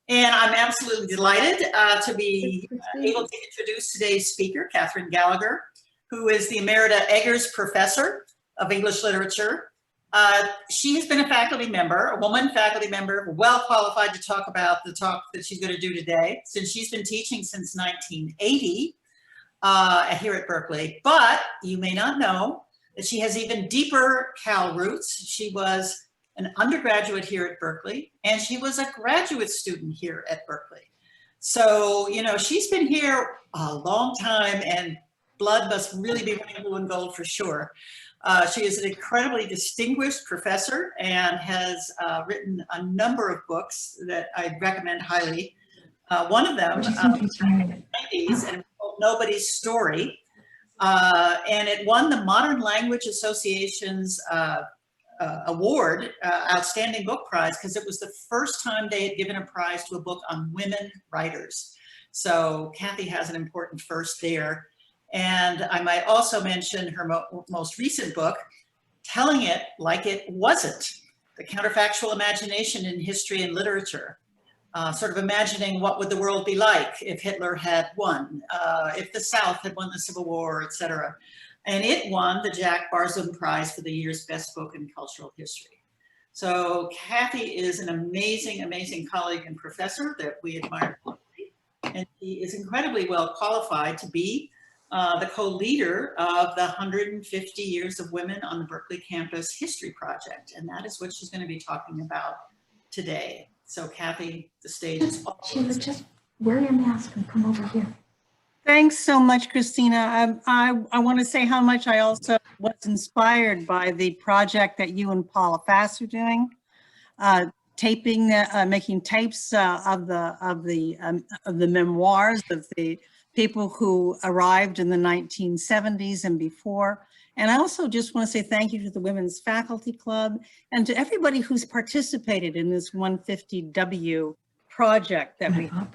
And I'm absolutely delighted to be able to introduce today's speaker, Catherine Gallagher, who is the Emerita Eggers Professor of English Literature. She has been a faculty member, a woman faculty member, well qualified to talk about the talk that she's going to do today, since she's been teaching since 1980 here at Berkeley. But you may not know that she has even deeper Cal roots. She was an undergraduate here at Berkeley, and she was a graduate student here at Berkeley. So, you know, she's been here a long time, and blood must really be running blue and gold for sure. She is an incredibly distinguished professor and has written a number of books that I recommend highly. One of them, in the 90s, and called Nobody's Story, and it won the Modern Language Association's award, Outstanding Book Prize, because it was the first time they had given a prize to a book on women writers. So Kathy has an important first there. And I might also mention her most recent book, Telling It Like It Wasn't, The Counterfactual Imagination in History and Literature. Sort of imagining what would the world be like if Hitler had won, if the South had won the Civil War, etc. And it won the Jack Barzun Prize for the year's Best Book in Cultural History. So Kathy is an amazing, amazing colleague and professor that we admire deeply. And she is incredibly well qualified to be the co-leader of the 150 Years of Women on the Berkeley Campus History Project. And that is what she's going to be talking about today. So Kathy, the stage is all yours. Just wear your mask and come over here. Thanks so much, Christina. I want to say how much I also was inspired by the project that you and Paula Fass are doing, making tapes of the memoirs of the people who arrived in the 1970s and before. And I also just want to say thank you to the Women's Faculty Club and to everybody who's participated in this 150W project that we have.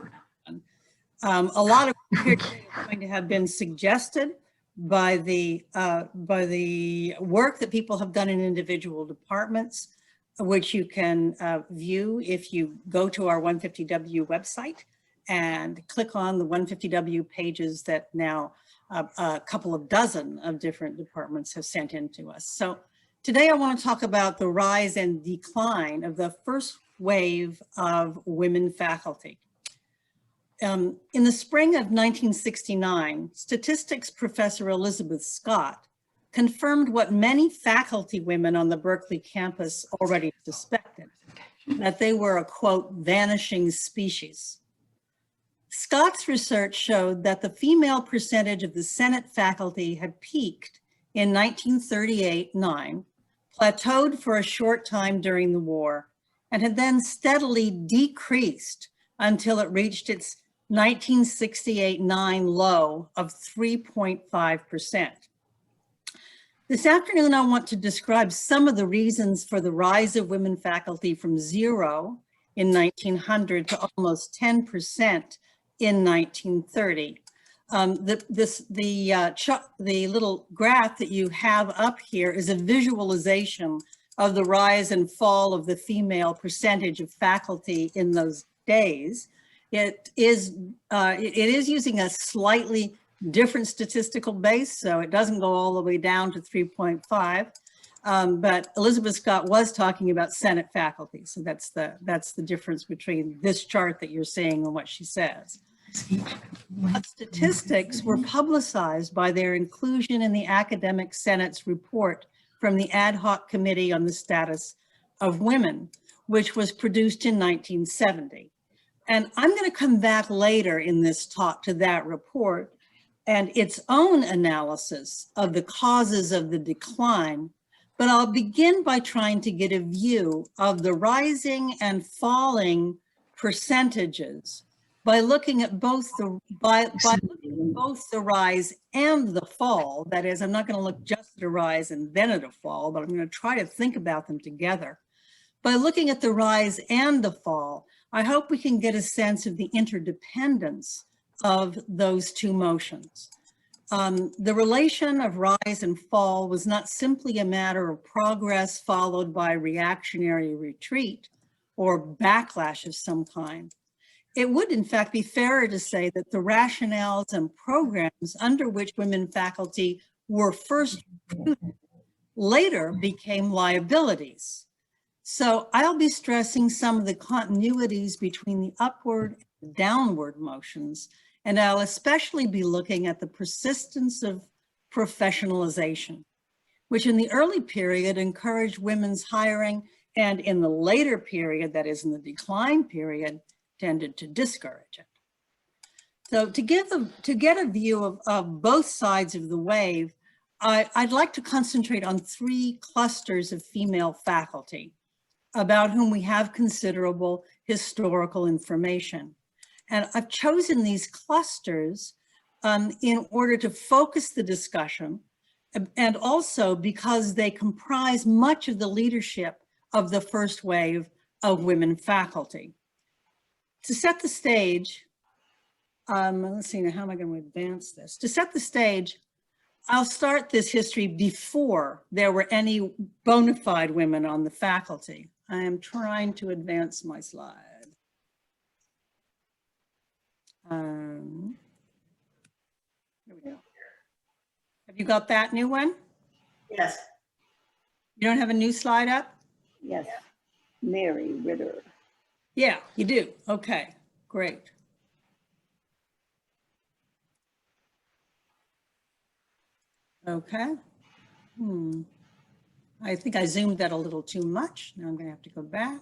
A lot of it is going to have been suggested by the work that people have done in individual departments, which you can view if you go to our 150W website and click on the 150W pages that now a couple of dozen of different departments have sent in to us. So today I want to talk about the rise and decline of the first wave of women faculty. In the spring of 1969, statistics professor Elizabeth Scott confirmed what many faculty women on the Berkeley campus already suspected, that they were a, quote, vanishing species. Scott's research showed that the female percentage of the Senate faculty had peaked in 1938-9, plateaued for a short time during the war, and had then steadily decreased until it reached its 1968-9 low of 3.5%. This afternoon, I want to describe some of the reasons for the rise of women faculty from 0 in 1900 to almost 10% in 1930. The little graph that you have up here is a visualization of the rise and fall of the female percentage of faculty in those days. It is using a slightly different statistical base, so it doesn't go all the way down to 3.5. But Elizabeth Scott was talking about Senate faculty, so that's the difference between this chart that you're seeing and what she says. Statistics were publicized by their inclusion in the Academic Senate's report from the Ad Hoc Committee on the Status of Women, which was produced in 1970. And I'm going to come back later in this talk to that report and its own analysis of the causes of the decline, but I'll begin by trying to get a view of the rising and falling percentages by looking at both the rise and the fall. That is, I'm not going to look just at a rise and then at a fall, but I'm going to try to think about them together. By looking at the rise and the fall, I hope we can get a sense of the interdependence of those two motions. The relation of rise and fall was not simply a matter of progress followed by reactionary retreat, or backlash of some kind. It would, in fact, be fairer to say that the rationales and programs under which women faculty were first recruited later became liabilities. So I'll be stressing some of the continuities between the upward and downward motions, and I'll especially be looking at the persistence of professionalization, which in the early period encouraged women's hiring, and in the later period, that is in the decline period, tended to discourage it. So to get a view of both sides of the wave, I'd like to concentrate on 3 clusters of female faculty about whom we have considerable historical information. And I've chosen these clusters in order to focus the discussion, and also because they comprise much of the leadership of the first wave of women faculty. To set the stage, let's see now, how am I going to advance this? To set the stage, I'll start this history before there were any bona fide women on the faculty. I am trying to advance my slide. Here we go. Have you got that new one? Yes. You don't have a new slide up? Yes, Mary Ritter. Yeah, you do. Okay, great. Okay. I think I zoomed that a little too much. Now I'm going to have to go back.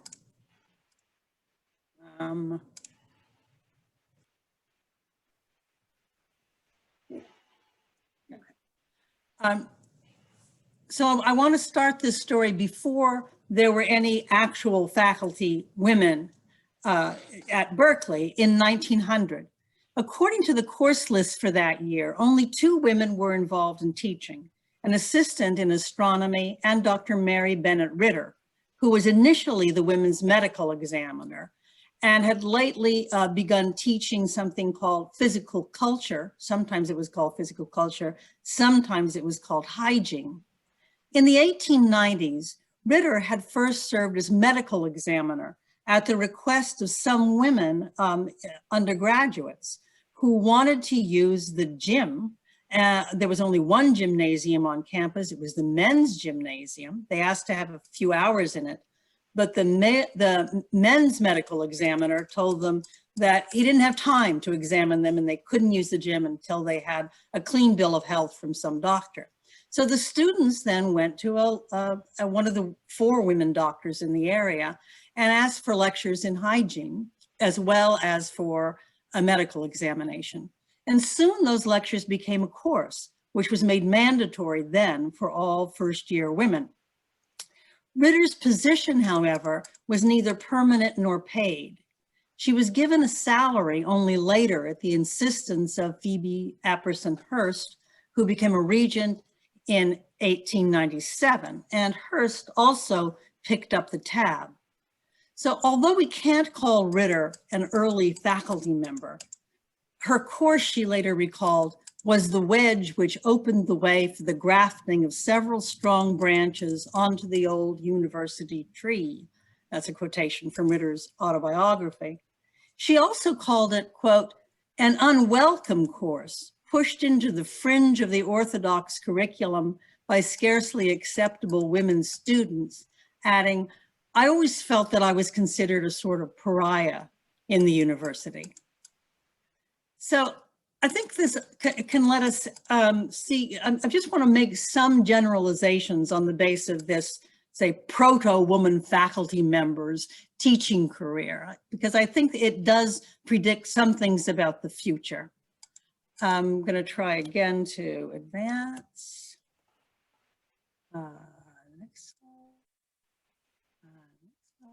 So I want to start this story before there were any actual faculty women at Berkeley in 1900. According to the course list for that year, only 2 women were involved in teaching, an assistant in astronomy and Dr. Mary Bennett Ritter, who was initially the women's medical examiner and had lately begun teaching something called physical culture. Sometimes it was called physical culture, sometimes it was called hygiene. In the 1890s, Ritter had first served as medical examiner at the request of some women undergraduates who wanted to use the gym. There was only one gymnasium on campus. It was the men's gymnasium. They asked to have a few hours in it, but the men's medical examiner told them that he didn't have time to examine them and they couldn't use the gym until they had a clean bill of health from some doctor. So the students then went to one of the 4 women doctors in the area and asked for lectures in hygiene, as well as for a medical examination. And soon those lectures became a course, which was made mandatory then for all first-year women. Ritter's position, however, was neither permanent nor paid. She was given a salary only later at the insistence of Phoebe Apperson Hearst, who became a regent in 1897, and Hearst also picked up the tab. So although we can't call Ritter an early faculty member, her course, she later recalled, was the wedge which opened the way for the grafting of several strong branches onto the old university tree. That's a quotation from Ritter's autobiography. She also called it, quote, an unwelcome course pushed into the fringe of the orthodox curriculum by scarcely acceptable women students, adding, I always felt that I was considered a sort of pariah in the university. So I think this can let us see, I just want to make some generalizations on the basis of this, say, proto-woman faculty members' teaching career, because I think it does predict some things about the future. I'm going to try again to advance. Next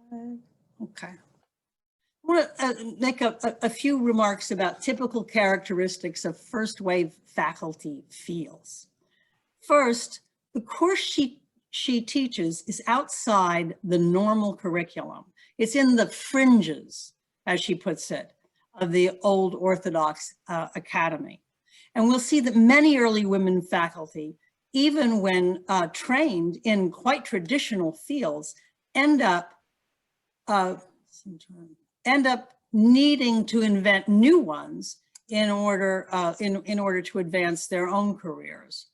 slide. Okay. I want to make a few remarks about typical characteristics of first wave faculty fields. First, the course she teaches is outside the normal curriculum. It's in the fringes, as she puts it, of the old Orthodox academy. And we'll see that many early women faculty, even when trained in quite traditional fields, end up end up needing to invent new ones in order to advance their own careers.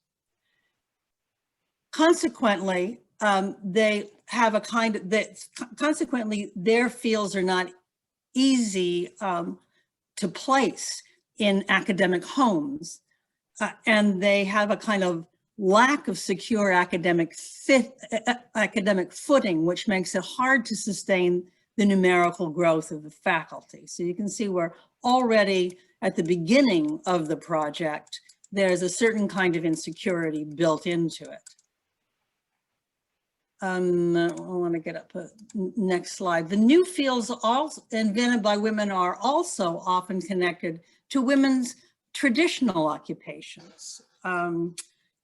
Consequently, they have a kind of consequently their fields are not easy to place in academic homes, and they have a kind of lack of secure academic footing, which makes it hard to sustain the numerical growth of the faculty. So you can see we're already at the beginning of the project, there's a certain kind of insecurity built into it. I want to get up next slide. The new fields also invented by women are also often connected to women's traditional occupations.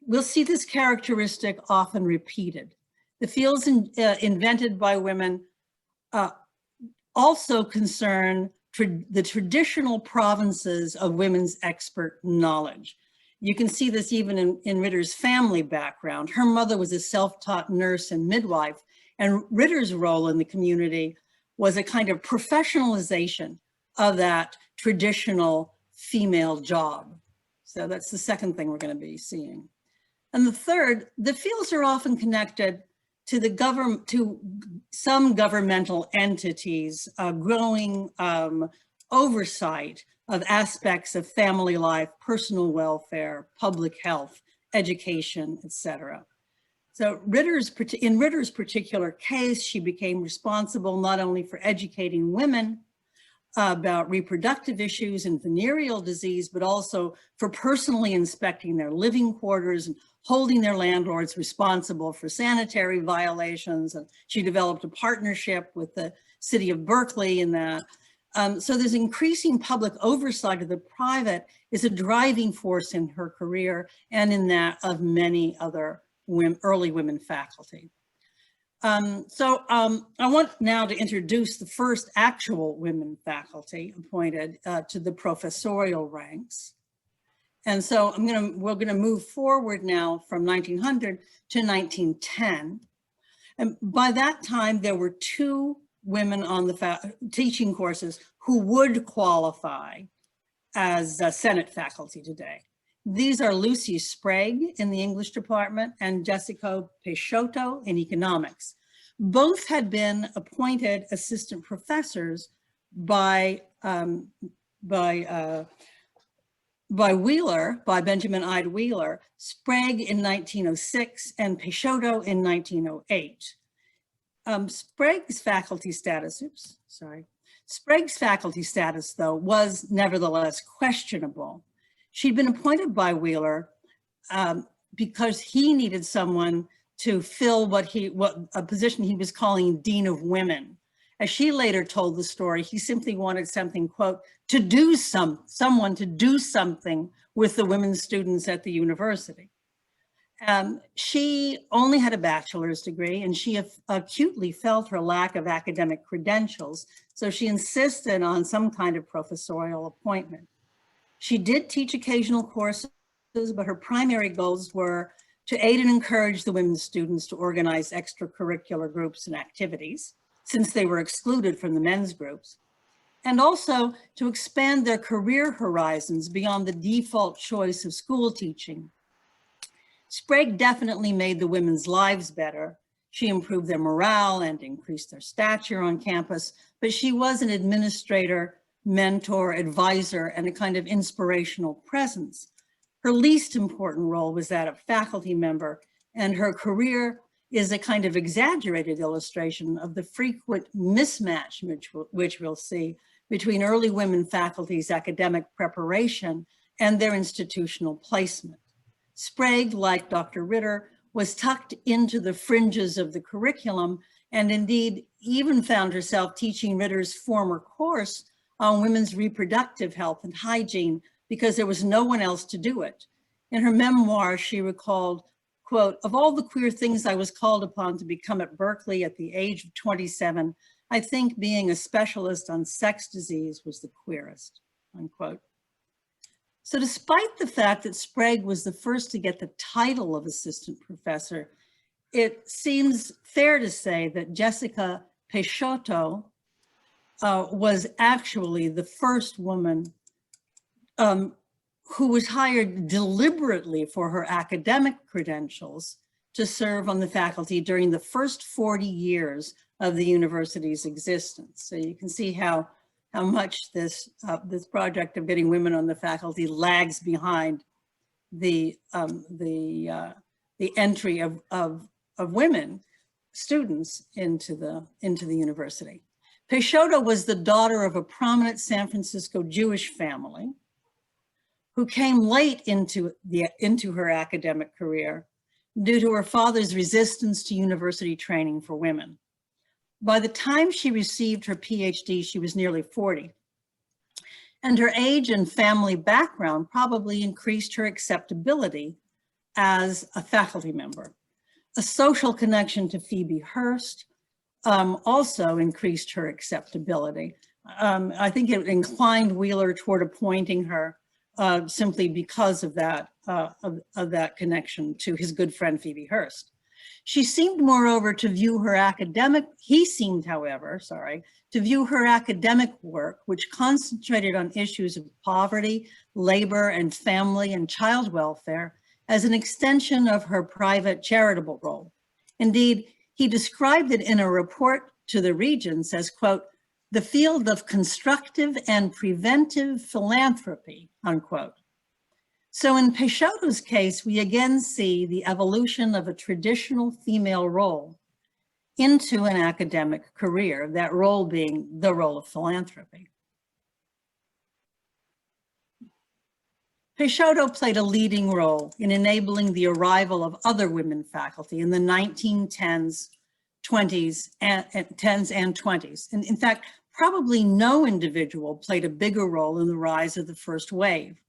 We'll see this characteristic often repeated. The fields invented by women also concern the traditional provinces of women's expert knowledge. You can see this even in Ritter's family background. Her mother was a self-taught nurse and midwife, and Ritter's role in the community was a kind of professionalization of that traditional female job. So that's the second thing we're going to be seeing. And the third, the fields are often connected to some governmental entities, growing oversight of aspects of family life, personal welfare, public health, education, etc. So in Ritter's particular case, she became responsible not only for educating women about reproductive issues and venereal disease, but also for personally inspecting their living quarters and holding their landlords responsible for sanitary violations. And she developed a partnership with the city of Berkeley in that. So there's increasing public oversight of the private is a driving force in her career and in that of many other early women faculty. I want now to introduce the first actual women faculty appointed to the professorial ranks. And so we're gonna move forward now from 1900 to 1910. And by that time, there were 2 women on the teaching courses who would qualify as Senate faculty today. These are Lucy Sprague in the English department and Jessica Peixoto in economics. Both had been appointed assistant professors by Benjamin Ide Wheeler, Sprague in 1906 and Peixoto in 1908. Sprague's faculty status, though, was nevertheless questionable. She'd been appointed by Wheeler because he needed someone to fill a position he was calling Dean of Women. As she later told the story, he simply wanted something, quote, someone to do something with the women students at the university. She only had a bachelor's degree, and she acutely felt her lack of academic credentials, so she insisted on some kind of professorial appointment. She did teach occasional courses, but her primary goals were to aid and encourage the women students to organize extracurricular groups and activities, since they were excluded from the men's groups, and also to expand their career horizons beyond the default choice of school teaching. Sprague definitely made the women's lives better. She improved their morale and increased their stature on campus, but she was an administrator, mentor, advisor, and a kind of inspirational presence. Her least important role was that of faculty member, and her career is a kind of exaggerated illustration of the frequent mismatch which we'll see between early women faculty's academic preparation and their institutional placement. Sprague, like Dr. Ritter, was tucked into the fringes of the curriculum and indeed even found herself teaching Ritter's former course on women's reproductive health and hygiene because there was no one else to do it. In her memoir, she recalled, quote, "Of all the queer things I was called upon to become at Berkeley at the age of 27, I think being a specialist on sex disease was the queerest," unquote. So despite the fact that Sprague was the first to get the title of assistant professor, it seems fair to say that Jessica Peixoto was actually the first woman who was hired deliberately for her academic credentials to serve on the faculty during the first 40 years of the university's existence. So you can see how much this project of getting women on the faculty lags behind the entry of women students into the university. Peixoto was the daughter of a prominent San Francisco Jewish family who came late into her academic career due to her father's resistance to university training for women. By the time she received her PhD, she was nearly 40. And her age and family background probably increased her acceptability as a faculty member. A social connection to Phoebe Hearst also increased her acceptability. I think it inclined Wheeler toward appointing her simply because of that connection to his good friend Phoebe Hearst. He seemed, however, to view her academic work, which concentrated on issues of poverty, labor, and family and child welfare, as an extension of her private charitable role. Indeed, he described it in a report to the Regents as, quote, the field of constructive and preventive philanthropy, unquote. So in Peixoto's case, we again see the evolution of a traditional female role into an academic career, that role being the role of philanthropy. Peixoto played a leading role in enabling the arrival of other women faculty in the 1910s, 10s and 20s. And in fact, probably no individual played a bigger role in the rise of the first wave.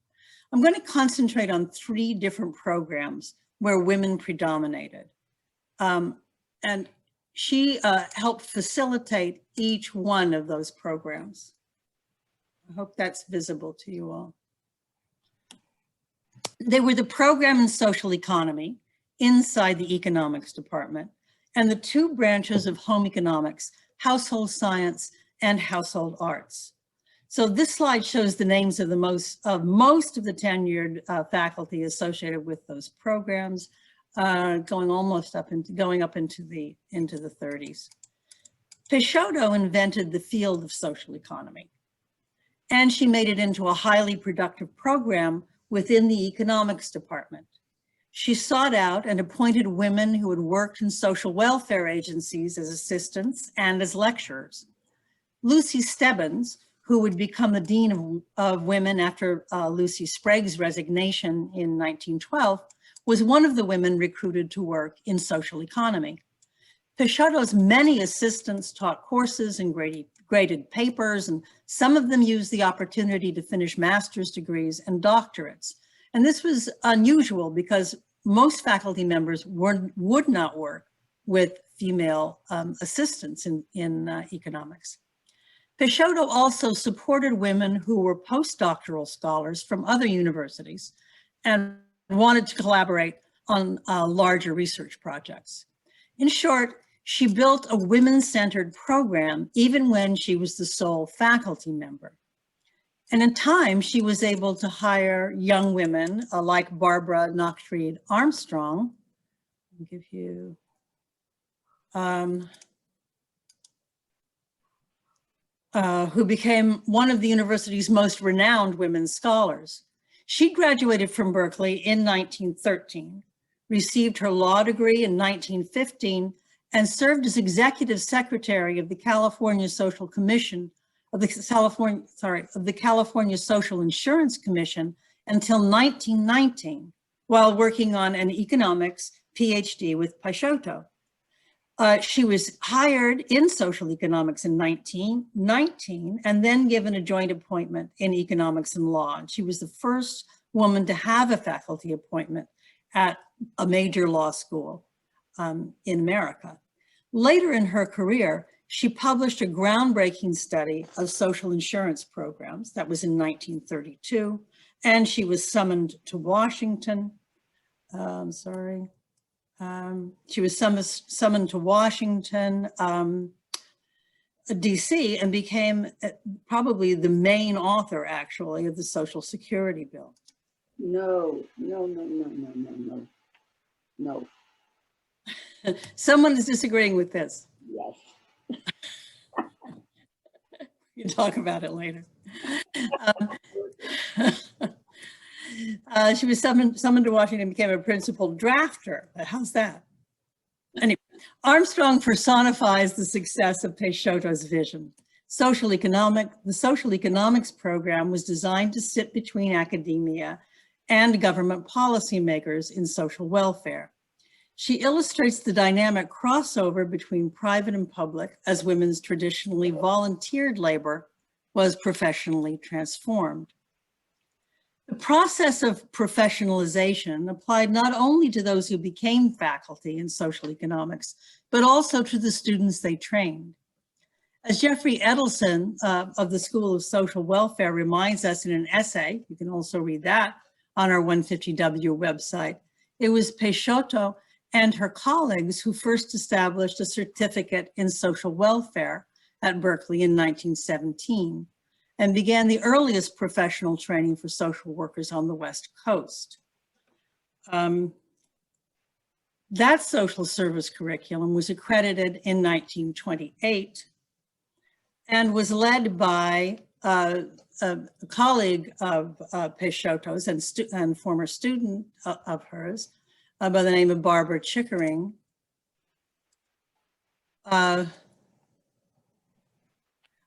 I'm going to concentrate on 3 different programs where women predominated. And she helped facilitate each one of those programs. I hope that's visible to you all. They were the program in social economy inside the economics department and the 2 branches of home economics, household science, and household arts. So this slide shows the names of most of the tenured faculty associated with those programs, going up into the 30s. Peixoto invented the field of social economy, and she made it into a highly productive program within the economics department. She sought out and appointed women who had worked in social welfare agencies as assistants and as lecturers. Lucy Stebbins, who would become the Dean of Women after Lucy Sprague's resignation in 1912, was one of the women recruited to work in social economy. Peixoto's many assistants taught courses and graded papers, and some of them used the opportunity to finish master's degrees and doctorates. And this was unusual because most faculty members would not work with female assistants in economics. Peixoto also supported women who were postdoctoral scholars from other universities and wanted to collaborate on larger research projects. In short, she built a women-centered program even when she was the sole faculty member. And in time, she was able to hire young women like Barbara Knockfried Armstrong. I'll give you, who became one of the university's most renowned women scholars. She graduated from Berkeley in 1913, received her law degree in 1915, and served as executive secretary of the California Social Commission, of the California Social Insurance Commission until 1919, while working on an economics PhD with Peixoto. She was hired in social economics in 1919 and then given a joint appointment in economics and law. And she was the first woman to have a faculty appointment at a major law school in America. Later in her career, she published a groundbreaking study of social insurance programs. That was in 1932. And she was summoned to Washington. She was summoned to Washington DC and became probably the main author, actually, of the Social Security bill. No, no, no, no, no, no, no, no. Someone is disagreeing with this. Yes. You can talk about it later. She was summoned to Washington and became a principal drafter. How's that? Anyway, Armstrong personifies the success of Peixoto's vision. The social economics program was designed to sit between academia and government policymakers in social welfare. She illustrates the dynamic crossover between private and public as women's traditionally volunteered labor was professionally transformed. The process of professionalization applied not only to those who became faculty in social economics, but also to the students they trained. As Jeffrey Edelson of the School of Social Welfare reminds us in an essay, you can also read that on our 150W website, it was Peixoto and her colleagues who first established a certificate in social welfare at Berkeley in 1917 and began the earliest professional training for social workers on the West Coast. That social service curriculum was accredited in 1928 and was led by a colleague of Peixoto's and former student of hers by the name of Barbara Chickering.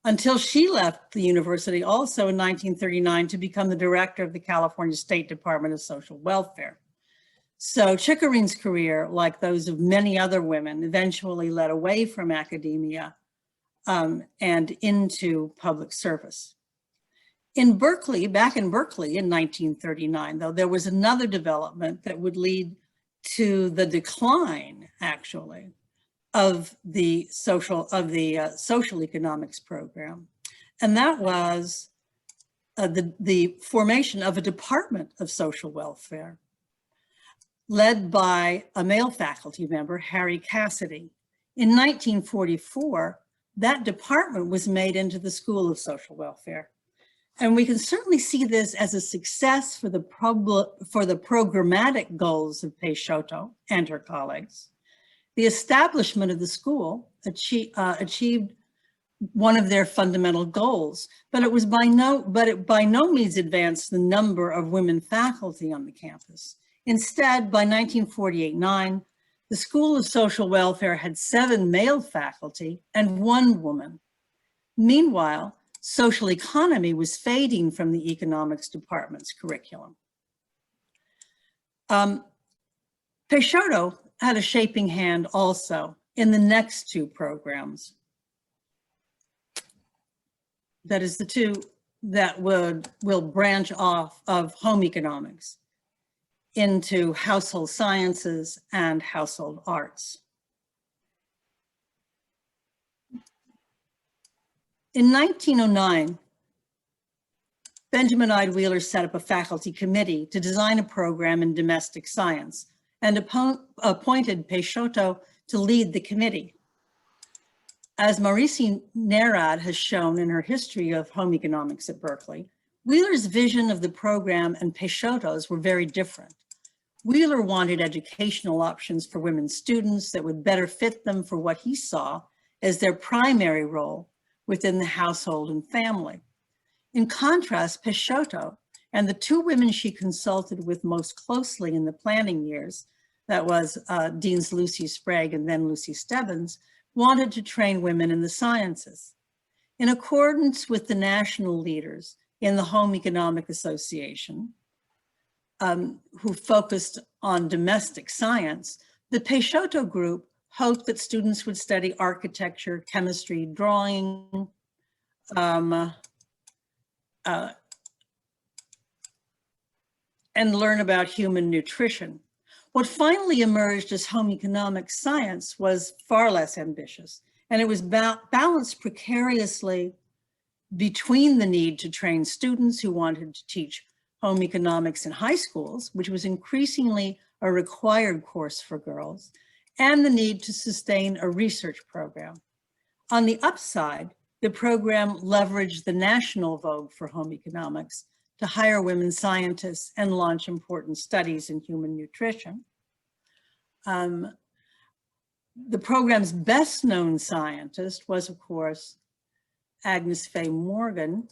Until she left the university also in 1939 to become the director of the California State Department of Social Welfare. So Chickering's career, like those of many other women, eventually led away from academia and into public service. In Berkeley, back in Berkeley in 1939, though, there was another development that would lead to the decline, actually, of the social economics program. And that was the formation of a department of social welfare led by a male faculty member, Harry Cassidy. In 1944, that department was made into the School of Social Welfare. And we can certainly see this as a success for the programmatic goals of Peixoto and her colleagues. The establishment of the school achieved one of their fundamental goals, but it by no means advanced the number of women faculty on the campus. Instead, by 1948-9, the School of Social Welfare had 7 male faculty and 1 woman. Meanwhile, social economy was fading from the economics department's curriculum. Peixoto had a shaping hand also in the next 2 programs. That is the 2 that will branch off of home economics into household sciences and household arts. In 1909, Benjamin Ide Wheeler set up a faculty committee to design a program in domestic science and appointed Peixoto to lead the committee. As Maurice Nerad has shown in her history of home economics at Berkeley, Wheeler's vision of the program and Peixoto's were very different. Wheeler wanted educational options for women students that would better fit them for what he saw as their primary role within the household and family. In contrast, Peixoto and the 2 women she consulted with most closely in the planning years, that was Deans Lucy Sprague and then Lucy Stebbins, wanted to train women in the sciences. In accordance with the national leaders in the Home Economic Association, who focused on domestic science, the Peixoto group hoped that students would study architecture, chemistry, drawing, and learn about human nutrition. What finally emerged as home economic science was far less ambitious, and it was balanced precariously between the need to train students who wanted to teach home economics in high schools, which was increasingly a required course for girls, and the need to sustain a research program. On the upside, the program leveraged the national vogue for home economics to hire women scientists and launch important studies in human nutrition. The program's best known scientist was, of course, Agnes Faye Morgan,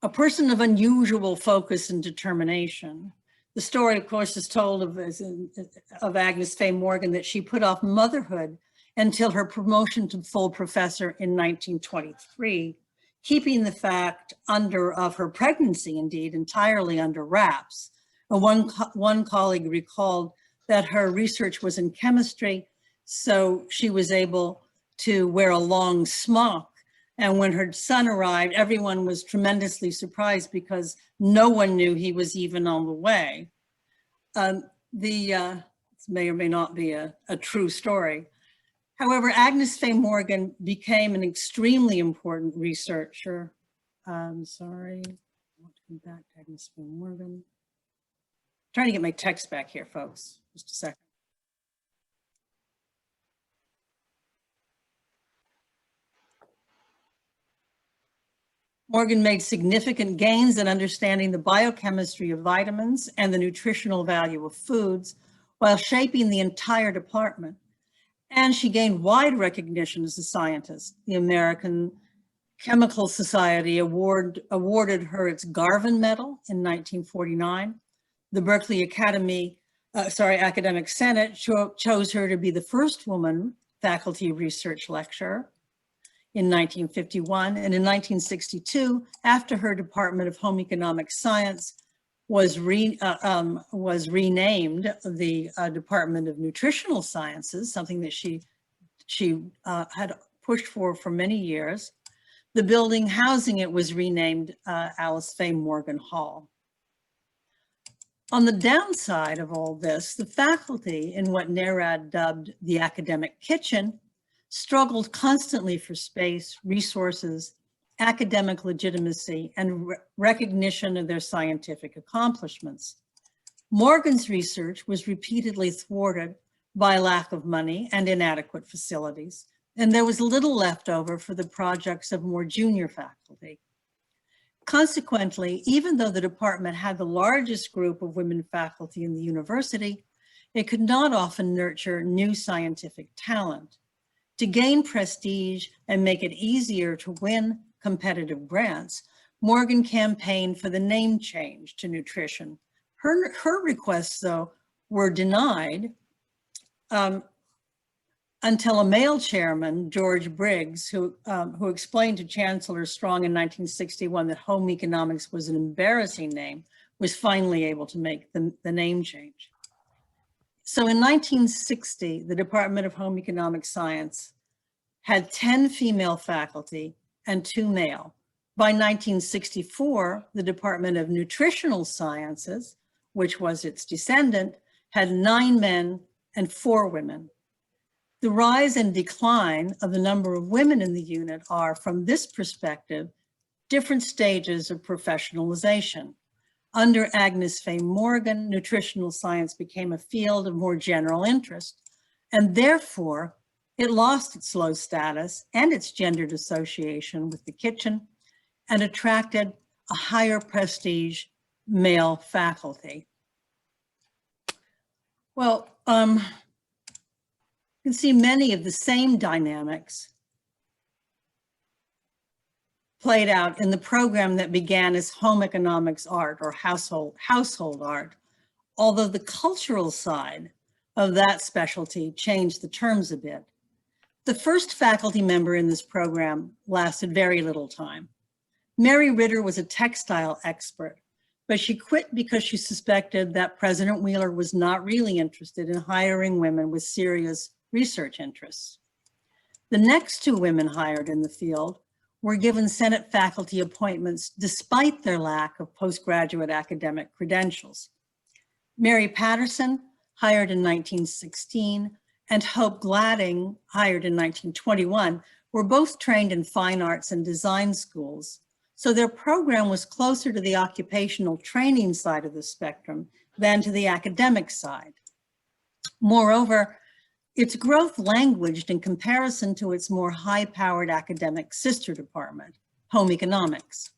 a person of unusual focus and determination. The story, of course, is told of Agnes Faye Morgan that she put off motherhood until her promotion to full professor in 1923, keeping the fact of her pregnancy, indeed, entirely under wraps. One colleague recalled that her research was in chemistry, so she was able to wear a long smock. And when her son arrived, everyone was tremendously surprised because no one knew he was even on the way. This may or may not be a true story. However, Agnes Faye Morgan became an extremely important researcher. Sorry, I want to come back to Agnes Faye Morgan. Trying to get my text back here, folks, just a second. Morgan made significant gains in understanding the biochemistry of vitamins and the nutritional value of foods while shaping the entire department. And she gained wide recognition as a scientist. The American Chemical Society awarded her its Garvin Medal in 1949. The Berkeley Academic Senate chose her to be the first woman faculty research lecturer in 1951. And in 1962, after her Department of Home Economic Science was renamed the Department of Nutritional Sciences, something that she had pushed for many years. The building housing it was renamed Alice Faye Morgan Hall. On the downside of all this, the faculty in what NARAD dubbed the academic kitchen struggled constantly for space, resources, academic legitimacy, and recognition of their scientific accomplishments. Morgan's research was repeatedly thwarted by lack of money and inadequate facilities, and there was little left over for the projects of more junior faculty. Consequently, even though the department had the largest group of women faculty in the university, it could not often nurture new scientific talent. To gain prestige and make it easier to win competitive grants, Morgan campaigned for the name change to nutrition. Her requests, though, were denied until a male chairman, George Briggs, who explained to Chancellor Strong in 1961 that home economics was an embarrassing name, was finally able to make the name change. So in 1960, the Department of Home Economic Science had 10 female faculty and 2 male. By 1964, the Department of Nutritional Sciences, which was its descendant, had 9 men and 4 women. The rise and decline of the number of women in the unit are, from this perspective, different stages of professionalization. Under Agnes Faye Morgan, nutritional science became a field of more general interest, and therefore it lost its low status and its gendered association with the kitchen and attracted a higher prestige male faculty. Well, you can see many of the same dynamics played out in the program that began as home economics art or household art, although the cultural side of that specialty changed the terms a bit. The first faculty member in this program lasted very little time. Mary Ritter was a textile expert, but she quit because she suspected that President Wheeler was not really interested in hiring women with serious research interests. The next 2 women hired in the field were given Senate faculty appointments despite their lack of postgraduate academic credentials. Mary Patterson, hired in 1916, and Hope Gladding, hired in 1921, were both trained in fine arts and design schools, so their program was closer to the occupational training side of the spectrum than to the academic side. Moreover, Its growth languished in comparison to its more high-powered academic sister department, home economics.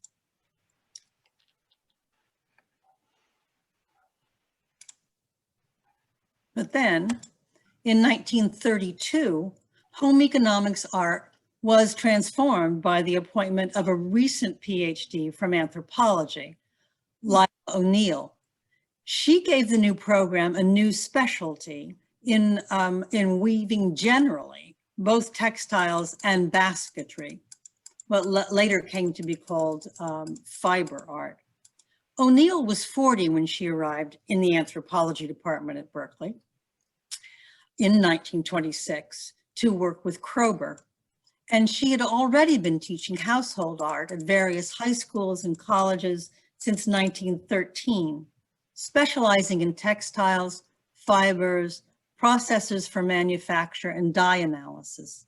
But then, in 1932, home economics art was transformed by the appointment of a recent PhD from anthropology, Lila O'Neill. She gave the new program a new specialty in weaving generally, both textiles and basketry, what later came to be called fiber art. O'Neill was 40 when she arrived in the anthropology department at Berkeley in 1926 to work with Kroeber. And she had already been teaching household art at various high schools and colleges since 1913, specializing in textiles, fibers, processes for manufacture, and dye analysis.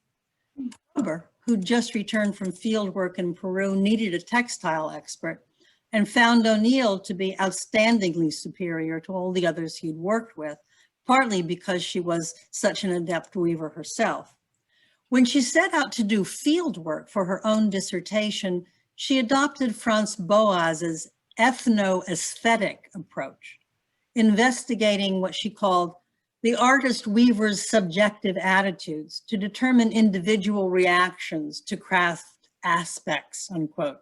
Kroeber, who'd just returned from field work in Peru, needed a textile expert and found O'Neill to be outstandingly superior to all the others he'd worked with, partly because she was such an adept weaver herself. When she set out to do field work for her own dissertation, she adopted Franz Boas's ethno-aesthetic approach, investigating what she called the artist weaver's subjective attitudes to determine individual reactions to craft aspects, unquote.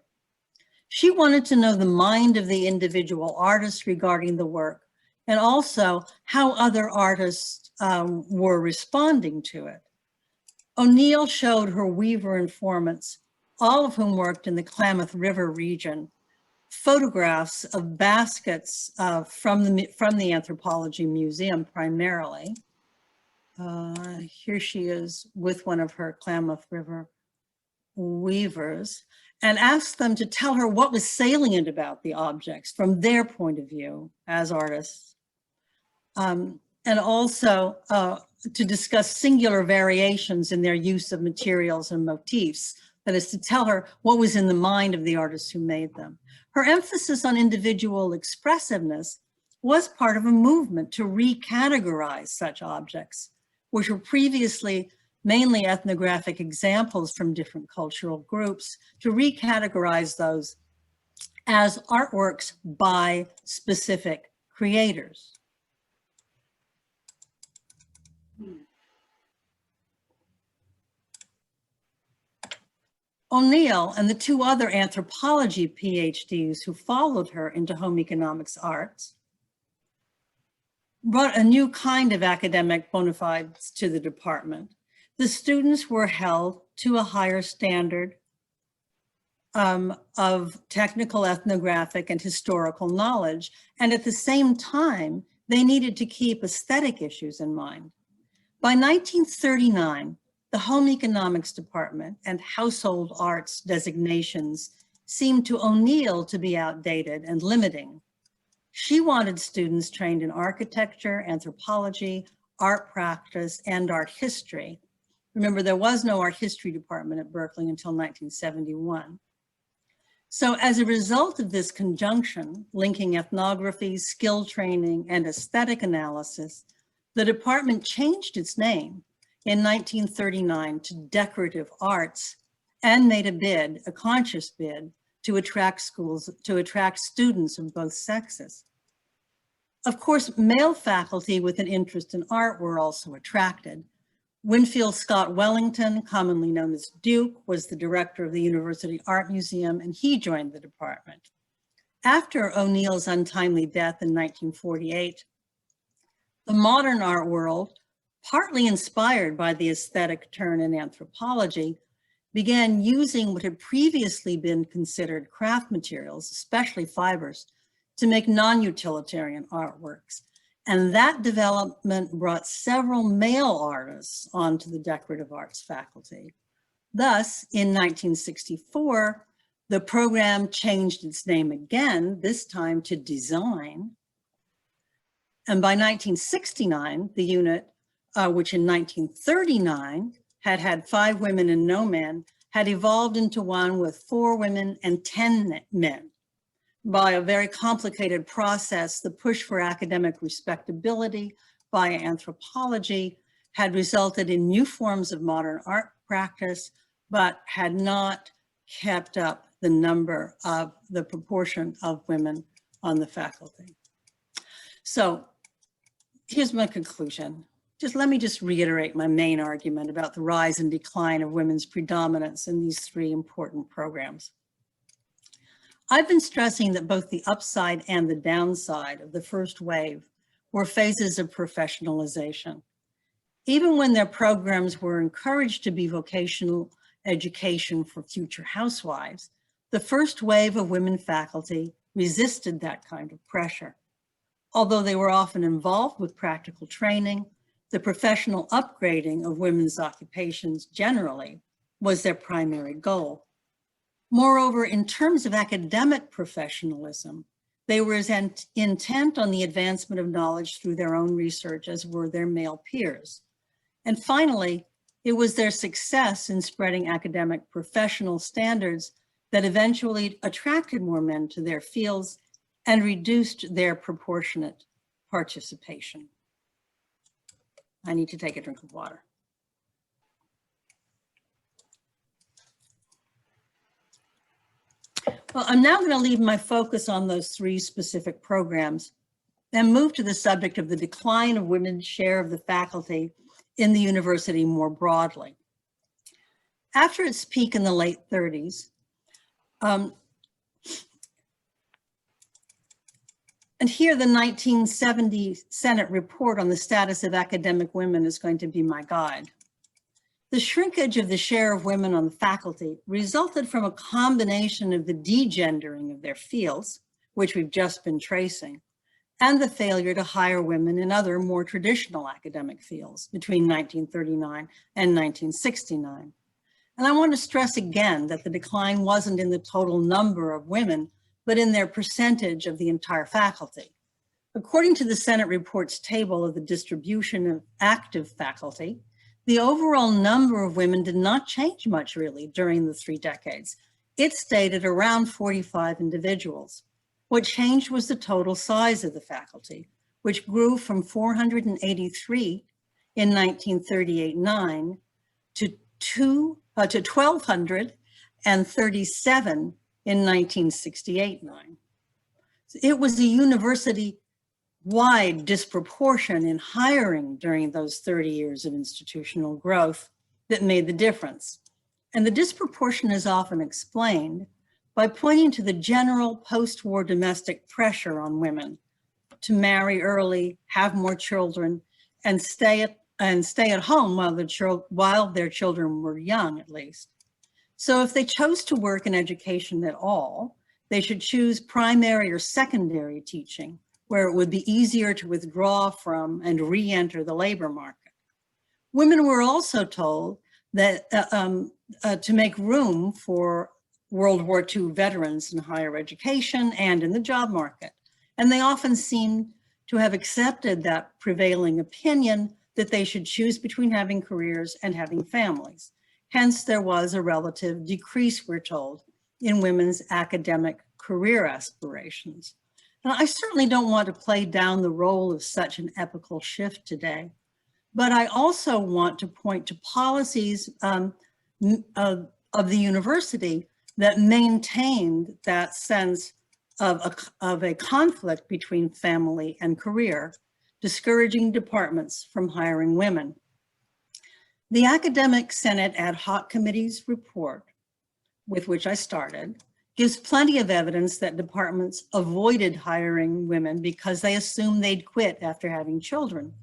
She wanted to know the mind of the individual artist regarding the work, and also how other artists were responding to it. O'Neill showed her weaver informants, all of whom worked in the Klamath River region, photographs of baskets from the Anthropology Museum primarily. Here she is with one of her Klamath River weavers, and asked them to tell her what was salient about the objects from their point of view as artists. And also to discuss singular variations in their use of materials and motifs, that is to tell her what was in the mind of the artists who made them. Her emphasis on individual expressiveness was part of a movement to recategorize such objects, which were previously mainly ethnographic examples from different cultural groups, to recategorize those as artworks by specific creators. O'Neill and the two other anthropology PhDs who followed her into home economics arts brought a new kind of academic bona fides to the department. The students were held to a higher standard of technical, ethnographic, and historical knowledge, and at the same time, they needed to keep aesthetic issues in mind. By 1939, the home economics department and household arts designations seemed to O'Neill to be outdated and limiting. She wanted students trained in architecture, anthropology, art practice, and art history. Remember, there was no art history department at Berkeley until 1971. So as a result of this conjunction, linking ethnography, skill training, and aesthetic analysis, the department changed its name in 1939 to Decorative Arts and made a bid, a conscious bid, to attract students of both sexes. Of course, male faculty with an interest in art were also attracted. Winfield Scott Wellington, commonly known as Duke, was the director of the University Art Museum, and he joined the department. After O'Neill's untimely death in 1948, the modern art world, partly inspired by the aesthetic turn in anthropology, began using what had previously been considered craft materials, especially fibers, to make non-utilitarian artworks. And that development brought several male artists onto the decorative arts faculty. Thus, in 1964, the program changed its name again, this time to design. And by 1969, the unit, which in 1939 had had 5 women and no men, had evolved into one with 4 women and 10 men. By a very complicated process, the push for academic respectability via anthropology had resulted in new forms of modern art practice, but had not kept up the proportion of women on the faculty. So here's my conclusion. Let me reiterate my main argument about the rise and decline of women's predominance in these three important programs. I've been stressing that both the upside and the downside of the first wave were phases of professionalization. Even when their programs were encouraged to be vocational education for future housewives, the first wave of women faculty resisted that kind of pressure. Although they were often involved with practical training, the professional upgrading of women's occupations generally was their primary goal. Moreover, in terms of academic professionalism, they were as intent on the advancement of knowledge through their own research as were their male peers. And finally, it was their success in spreading academic professional standards that eventually attracted more men to their fields and reduced their proportionate participation. I need to take a drink of water. Well, I'm now going to leave my focus on those three specific programs and move to the subject of the decline of women's share of the faculty in the university more broadly. After its peak in the late 30s, and here the 1970 Senate report on the status of academic women is going to be my guide. The shrinkage of the share of women on the faculty resulted from a combination of the degendering of their fields, which we've just been tracing, and the failure to hire women in other more traditional academic fields between 1939 and 1969. And I want to stress again that the decline wasn't in the total number of women, but in their percentage of the entire faculty. According to the Senate report's table of the distribution of active faculty, the overall number of women did not change much really during the 3 decades. It stayed at around 45 individuals. What changed was the total size of the faculty, which grew from 483 in 1938-9 to 1,237 in 1968-9. It was a university-wide disproportion in hiring during those 30 years of institutional growth that made the difference. And the disproportion is often explained by pointing to the general post-war domestic pressure on women to marry early, have more children, and stay at home while their children were young, at least. So if they chose to work in education at all, they should choose primary or secondary teaching, where it would be easier to withdraw from and re-enter the labor market. Women were also told that to make room for World War II veterans in higher education and in the job market. And they often seem to have accepted that prevailing opinion that they should choose between having careers and having families. Hence, there was a relative decrease, we're told, in women's academic career aspirations. And I certainly don't want to play down the role of such an epochal shift today, but I also want to point to policies of the university that maintained that sense of a conflict between family and career, discouraging departments from hiring women. The Academic Senate Ad Hoc Committee's report, with which I started, gives plenty of evidence that departments avoided hiring women because they assumed they'd quit after having children.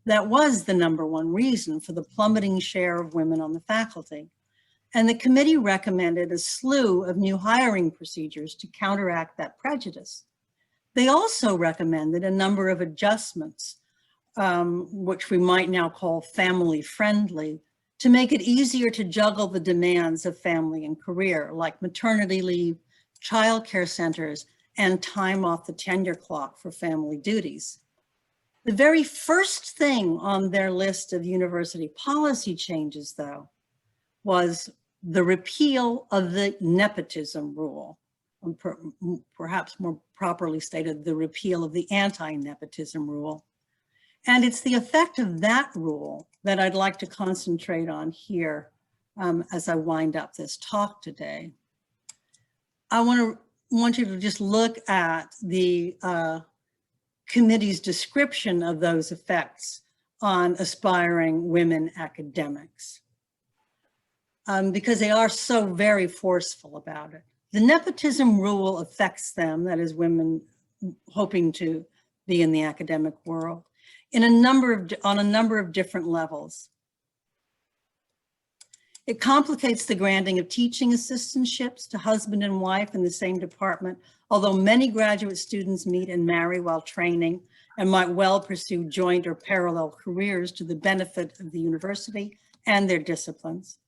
That was the #1 reason for the plummeting share of women on the faculty. And the committee recommended a slew of new hiring procedures to counteract that prejudice. They also recommended a number of adjustments, which we might now call family-friendly, to make it easier to juggle the demands of family and career, like maternity leave, childcare centers, and time off the tenure clock for family duties. The very first thing on their list of university policy changes, though, was the repeal of the nepotism rule, perhaps more properly stated, the repeal of the anti-nepotism rule. And it's the effect of that rule that I'd like to concentrate on here as I wind up this talk today. I want you to just look at the committee's description of those effects on aspiring women academics, because they are so very forceful about it. The nepotism rule affects them, that is women hoping to be in the academic world, on a number of different levels. It complicates the granting of teaching assistantships to husband and wife in the same department, although many graduate students meet and marry while training and might well pursue joint or parallel careers to the benefit of the university and their disciplines.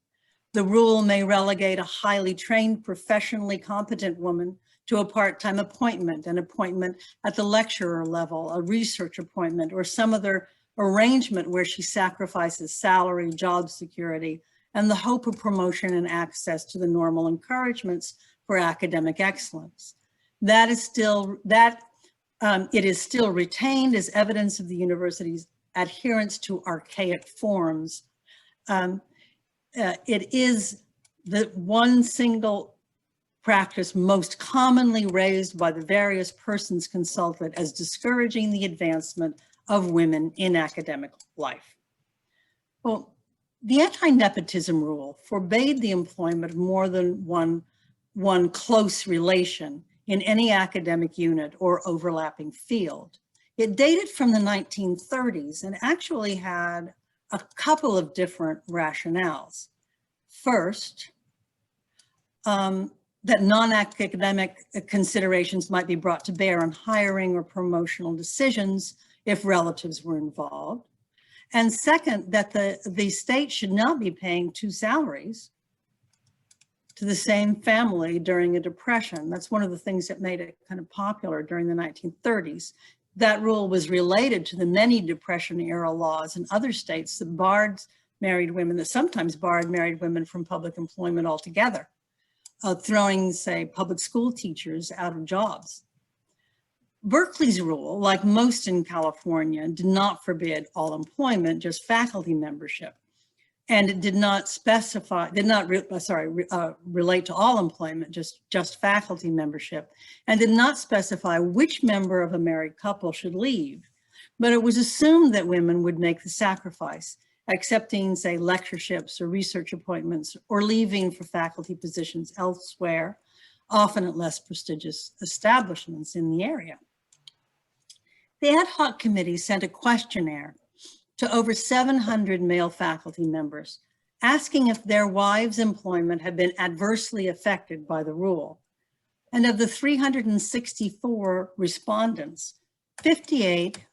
The rule may relegate a highly trained, professionally competent woman to a part-time appointment, an appointment at the lecturer level, a research appointment, or some other arrangement where she sacrifices salary, job security, and the hope of promotion and access to the normal encouragements for academic excellence. It is still retained as evidence of the university's adherence to archaic forms. It is the one single practice most commonly raised by the various persons consulted as discouraging the advancement of women in academic life. Well, the anti-nepotism rule forbade the employment of more than one close relation in any academic unit or overlapping field. It dated from the 1930s and actually had a couple of different rationales. First, that non-academic considerations might be brought to bear on hiring or promotional decisions if relatives were involved. And second, that the state should not be paying two salaries to the same family during a depression. That's one of the things that made it kind of popular during the 1930s. That rule was related to the many Depression-era laws in other states that sometimes barred married women from public employment altogether, throwing, say, public school teachers out of jobs. Berkeley's rule, like most in California, did not forbid all employment, just faculty membership. And it did not relate to all employment, just faculty membership, and did not specify which member of a married couple should leave. But it was assumed that women would make the sacrifice, accepting, say, lectureships or research appointments, or leaving for faculty positions elsewhere, often at less prestigious establishments in the area. The ad hoc committee sent a questionnaire to over 700 male faculty members, asking if their wives' employment had been adversely affected by the rule. And of the 364 respondents, 58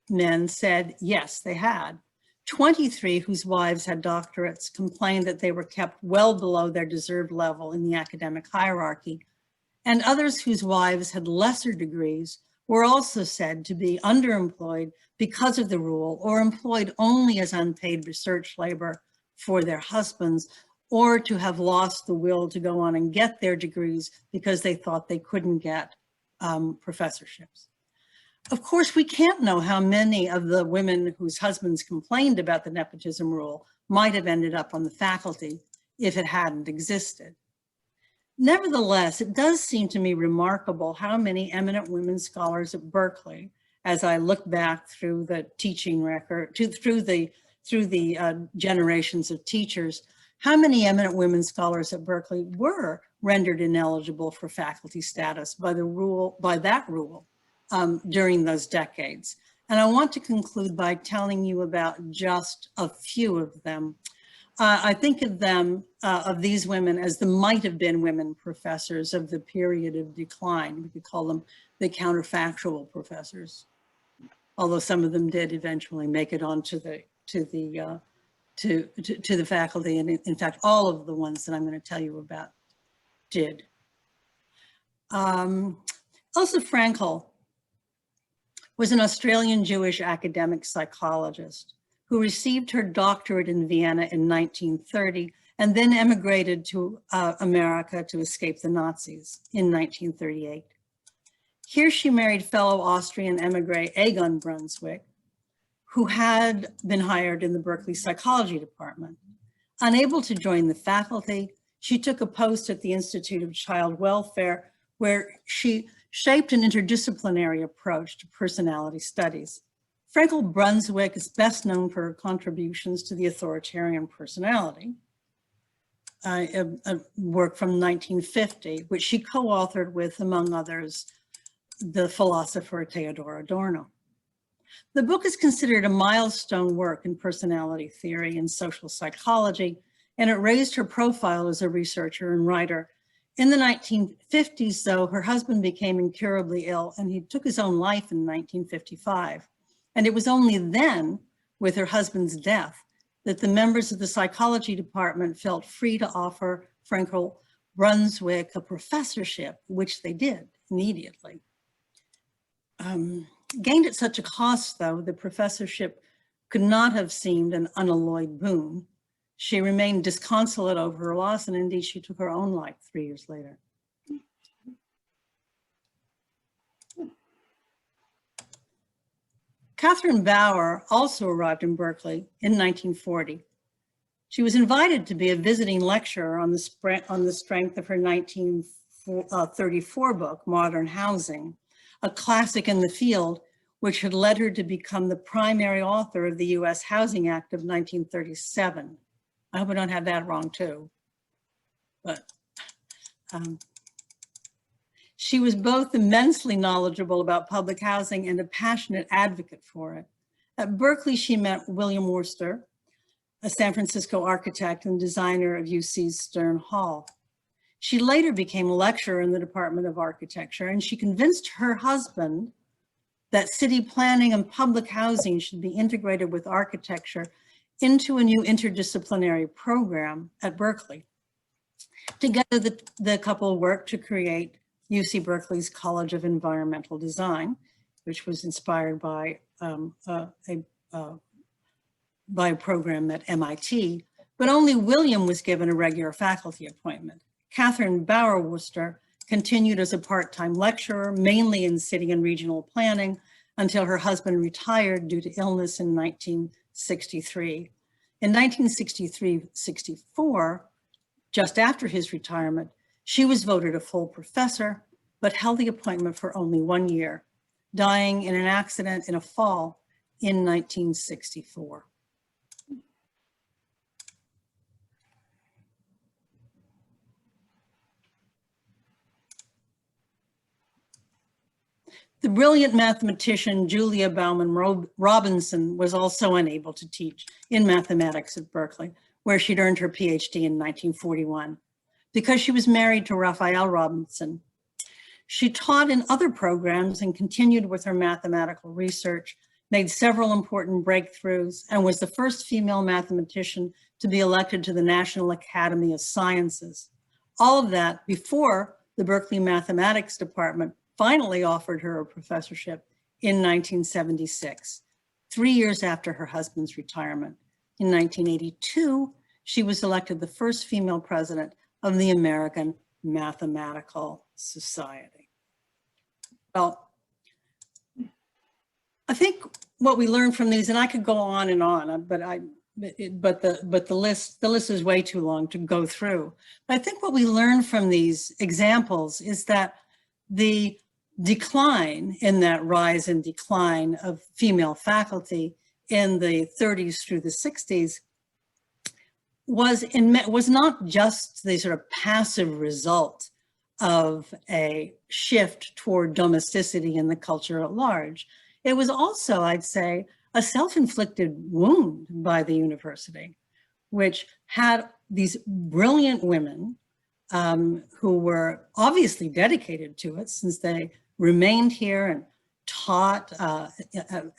men said yes, they had. 23 whose wives had doctorates complained that they were kept well below their deserved level in the academic hierarchy, and others whose wives had lesser degrees were also said to be underemployed because of the rule, or employed only as unpaid research labor for their husbands, or to have lost the will to go on and get their degrees because they thought they couldn't get professorships. Of course, we can't know how many of the women whose husbands complained about the nepotism rule might have ended up on the faculty if it hadn't existed. Nevertheless, it does seem to me remarkable how many eminent women scholars at Berkeley, as I look back through the teaching record, through the generations of teachers, how many eminent women scholars at Berkeley were rendered ineligible for faculty status by that rule during those decades. And I want to conclude by telling you about just a few of them. I think of them, of these women, as the might have been women professors of the period of decline. We could call them the counterfactual professors, although some of them did eventually make it onto the faculty, and in fact, all of the ones that I'm going to tell you about did. Elsa Frankel was an Australian Jewish academic psychologist who received her doctorate in Vienna in 1930 and then emigrated to America to escape the Nazis in 1938. Here she married fellow Austrian emigre Egon Brunswick, who had been hired in the Berkeley psychology department. Unable to join the faculty, she took a post at the Institute of Child Welfare, where she shaped an interdisciplinary approach to personality studies. Frankel Brunswick is best known for her contributions to the authoritarian personality, a work from 1950, which she co-authored with, among others, the philosopher Theodor Adorno. The book is considered a milestone work in personality theory and social psychology, and it raised her profile as a researcher and writer. In the 1950s, though, her husband became incurably ill, and he took his own life in 1955. And it was only then, with her husband's death, that the members of the psychology department felt free to offer Frankel Brunswick a professorship, which they did immediately. Gained at such a cost, though, the professorship could not have seemed an unalloyed boon. She remained disconsolate over her loss, and indeed she took her own life 3 years later. Catherine Bauer also arrived in Berkeley in 1940. She was invited to be a visiting lecturer on the strength of her 1934 book, Modern Housing, a classic in the field, which had led her to become the primary author of the US Housing Act of 1937. I hope I don't have that wrong too. But she was both immensely knowledgeable about public housing and a passionate advocate for it. At Berkeley, she met William Worcester, a San Francisco architect and designer of UC's Stern Hall. She later became a lecturer in the Department of Architecture, and she convinced her husband that city planning and public housing should be integrated with architecture into a new interdisciplinary program at Berkeley. Together, the couple worked to create UC Berkeley's College of Environmental Design, which was inspired by a program at MIT, but only William was given a regular faculty appointment. Catherine Bauer Worcester continued as a part-time lecturer, mainly in city and regional planning, until her husband retired due to illness in 1963. In 1963-64, just after his retirement, she was voted a full professor, but held the appointment for only 1 year, dying in an accident in a fall in 1964. The brilliant mathematician Julia Bauman Robinson was also unable to teach in mathematics at Berkeley, where she'd earned her PhD in 1941, because she was married to Raphael Robinson. She taught in other programs and continued with her mathematical research, made several important breakthroughs, and was the first female mathematician to be elected to the National Academy of Sciences. All of that before the Berkeley Mathematics Department finally offered her a professorship in 1976, 3 years after her husband's retirement. In 1982, she was elected the first female president of the American Mathematical Society. Well, I think what we learned from these, and I could go on and on, but the list is way too long to go through. But I think what we learned from these examples is that the decline in that rise and decline of female faculty in the 30s through the 60s was not just the sort of passive result of a shift toward domesticity in the culture at large. It was also, I'd say, a self-inflicted wound by the university, which had these brilliant women who were obviously dedicated to it, since they remained here and taught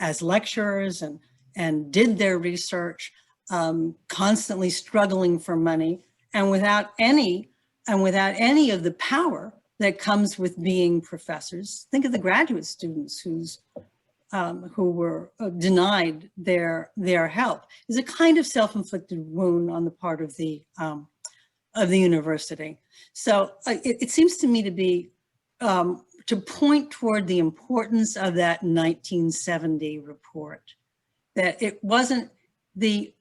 as lecturers and did their research, constantly struggling for money, and without any of the power that comes with being professors. Think of the graduate students who were denied their help. It's a kind of self-inflicted wound on the part of the university. So it seems to me to be to point toward the importance of that 1970 report, that it wasn't the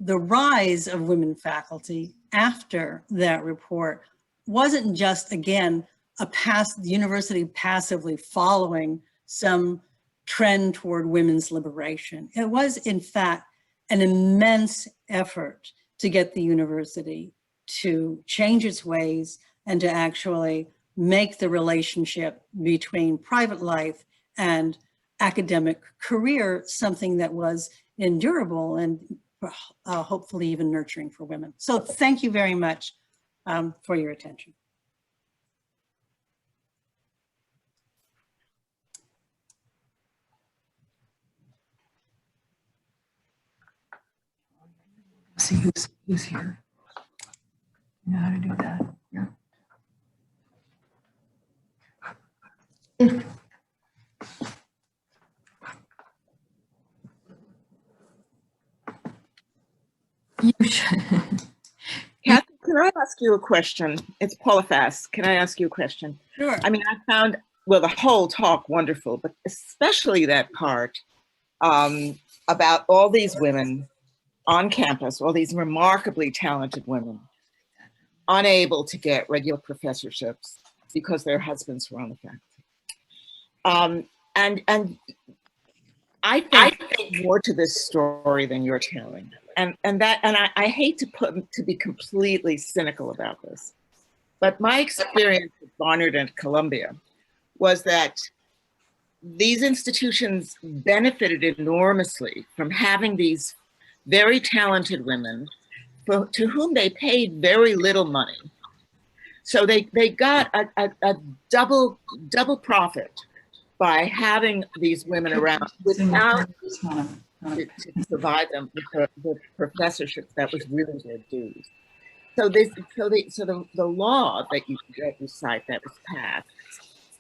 rise of women faculty after that report wasn't just, again, the university passively following some trend toward women's liberation. It was, in fact, an immense effort to get the university to change its ways and to actually make the relationship between private life and academic career something that was endurable and hopefully even nurturing for women. So thank you very much for your attention. See who's here. You know how to do that. Yeah. You should. Kathy, can I ask you a question? It's Paula Fass. Can I ask you a question? Sure. I mean, I found, well, the whole talk wonderful, but especially that part about all these women on campus, all these remarkably talented women, unable to get regular professorships because their husbands were on the faculty. And I think more to this story than you're telling. And I hate to be completely cynical about this, but my experience at Barnard and Columbia was that these institutions benefited enormously from having these very talented women to whom they paid very little money. So they got a double profit by having these women around without to provide them with the professorships that was really their dues. So the law that you cite that was passed,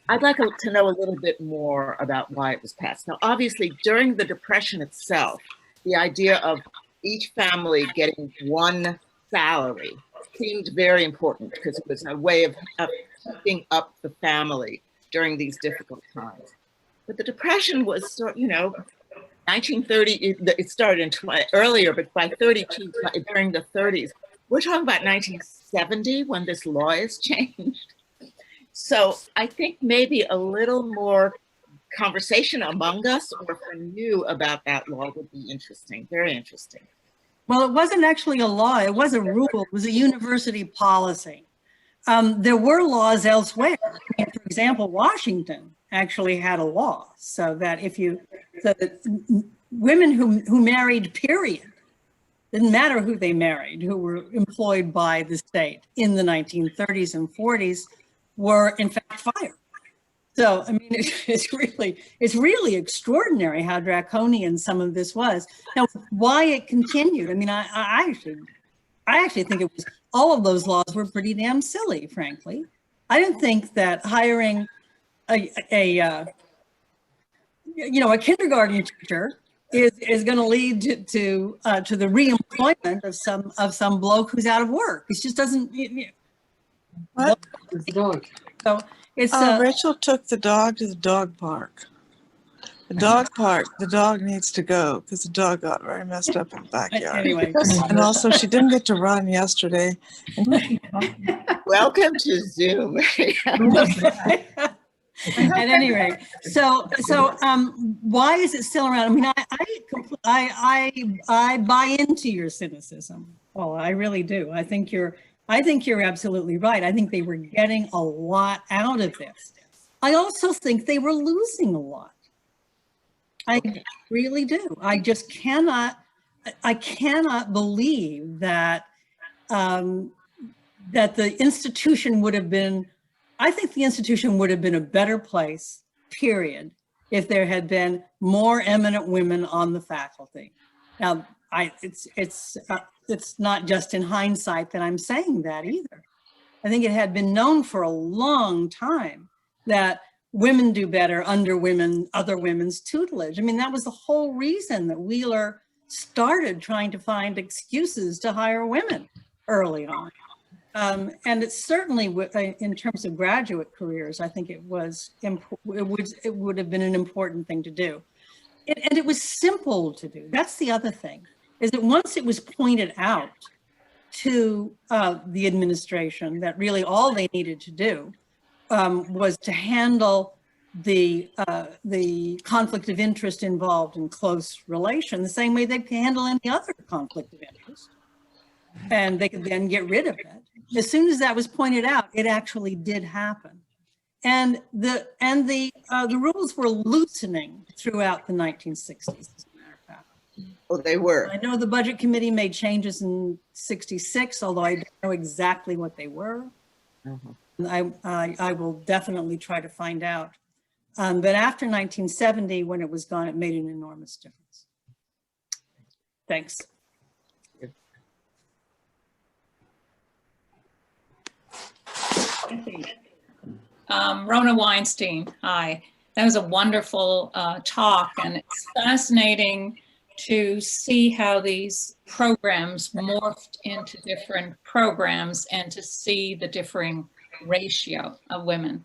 I'd like to know a little bit more about why it was passed. Now, obviously, during the Depression itself, the idea of each family getting one salary seemed very important because it was a way of keeping up the family during these difficult times. But the Depression was, 1930, it started earlier, but by 32, during the 30s, we're talking about 1970 when this law is changed. So I think maybe a little more conversation among us or from you about that law would be interesting, very interesting. Well, it wasn't actually a law, it was a rule, it was a university policy. There were laws elsewhere. For example, Washington actually had a law so that women who married, period, didn't matter who they married, who were employed by the state in the 1930s and 40s, were in fact fired. So, I mean, it's really extraordinary how draconian some of this was. Now, why it continued? I mean, I actually think it was, all of those laws were pretty damn silly, frankly. I didn't think that hiring a kindergarten teacher is going to lead to the reemployment of some bloke who's out of work. It just doesn't. What? So it's Rachel took the dog to the dog park. The dog park, the dog needs to go because the dog got very messed up in the backyard. Anyway. And also she didn't get to run yesterday. Welcome to Zoom. At any rate, so why is it still around? I mean, I buy into your cynicism. Oh, I really do. I think you're absolutely right. I think they were getting a lot out of this. I also think they were losing a lot. I really do. I just cannot believe that that the institution would have been, I think the institution would have been a better place, period, if there had been more eminent women on the faculty. Now, it's not just in hindsight that I'm saying that either. I think it had been known for a long time that women do better under other women's tutelage. I mean, that was the whole reason that Wheeler started trying to find excuses to hire women early on. And it's certainly, in terms of graduate careers, I think it would have been an important thing to do. and it was simple to do. That's the other thing, is that once it was pointed out to the administration that really all they needed to do was to handle the conflict of interest involved in close relation, the same way they can handle any other conflict of interest. And they could then get rid of it. As soon as that was pointed out, it actually did happen. And the rules were loosening throughout the 1960s, as a matter of fact. Oh, they were. I know the Budget Committee made changes in '66, although I don't know exactly what they were. I will definitely try to find out. But after 1970, when it was gone, it made an enormous difference. Thanks. Rona Weinstein, hi. That was a wonderful talk, and it's fascinating to see how these programs morphed into different programs and to see the differing ratio of women.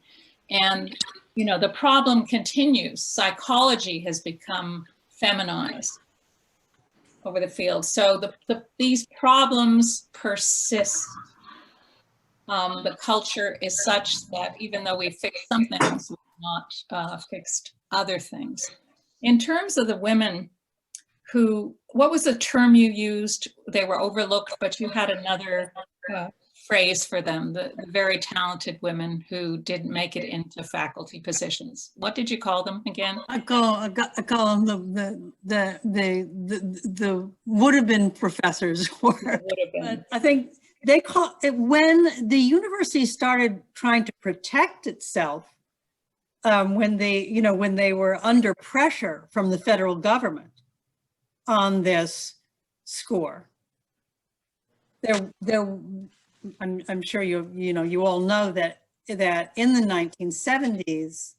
And, you know, the problem continues. Psychology has become feminized over the field. So these problems persist. The culture is such that even though we fixed some things, we've not fixed other things. In terms of the women who, what was the term you used? They were overlooked, but you had another phrase for them, the very talented women who didn't make it into faculty positions. What did you call them again? I call them the would have been professors. But I think they call it, when the university started trying to protect itself, when they were under pressure from the federal government on this score. I'm sure you all know that in the 1970s,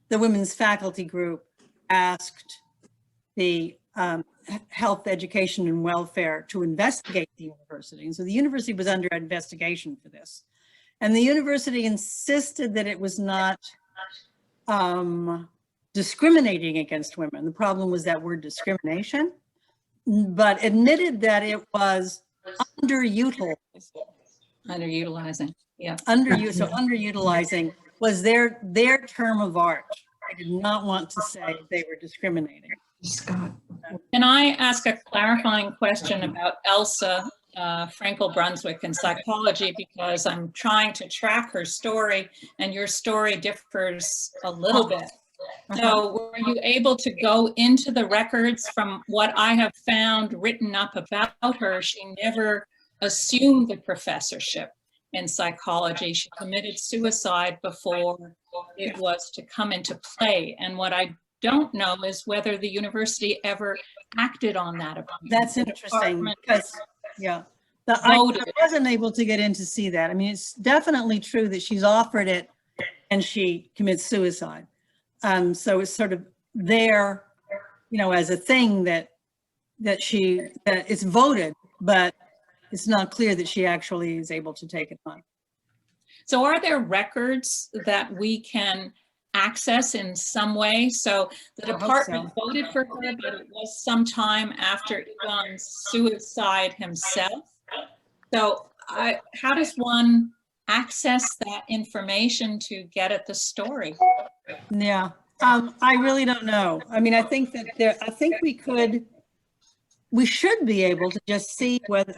the women's faculty group asked the Health, Education, and Welfare to investigate the university. And so the university was under investigation for this. And the university insisted that it was not discriminating against women. The problem was that word discrimination, but admitted that it was underutilized. Underutilizing, yeah. Underutilizing was their term of art. They did not want to say they were discriminating. Scott. Can I ask a clarifying question about Elsa Frankel-Brunswick in psychology, because I'm trying to track her story and your story differs a little bit. So were you able to go into the records? From what I have found written up about her, she never assumed the professorship in psychology. She committed suicide before it was to come into play. And what I don't know is whether the university ever acted on that opinion. That's interesting because, yeah, I wasn't able to get in to see that. I mean, it's definitely true that she's offered it and she commits suicide. So it's sort of there, as a thing that it's voted, but it's not clear that she actually is able to take it on. So are there records that we can access in some way? So the department voted for her, but it was some time after Egon's suicide himself. So how does one access that information to get at the story? Yeah, I really don't know. I mean, I think that we should be able to just see whether,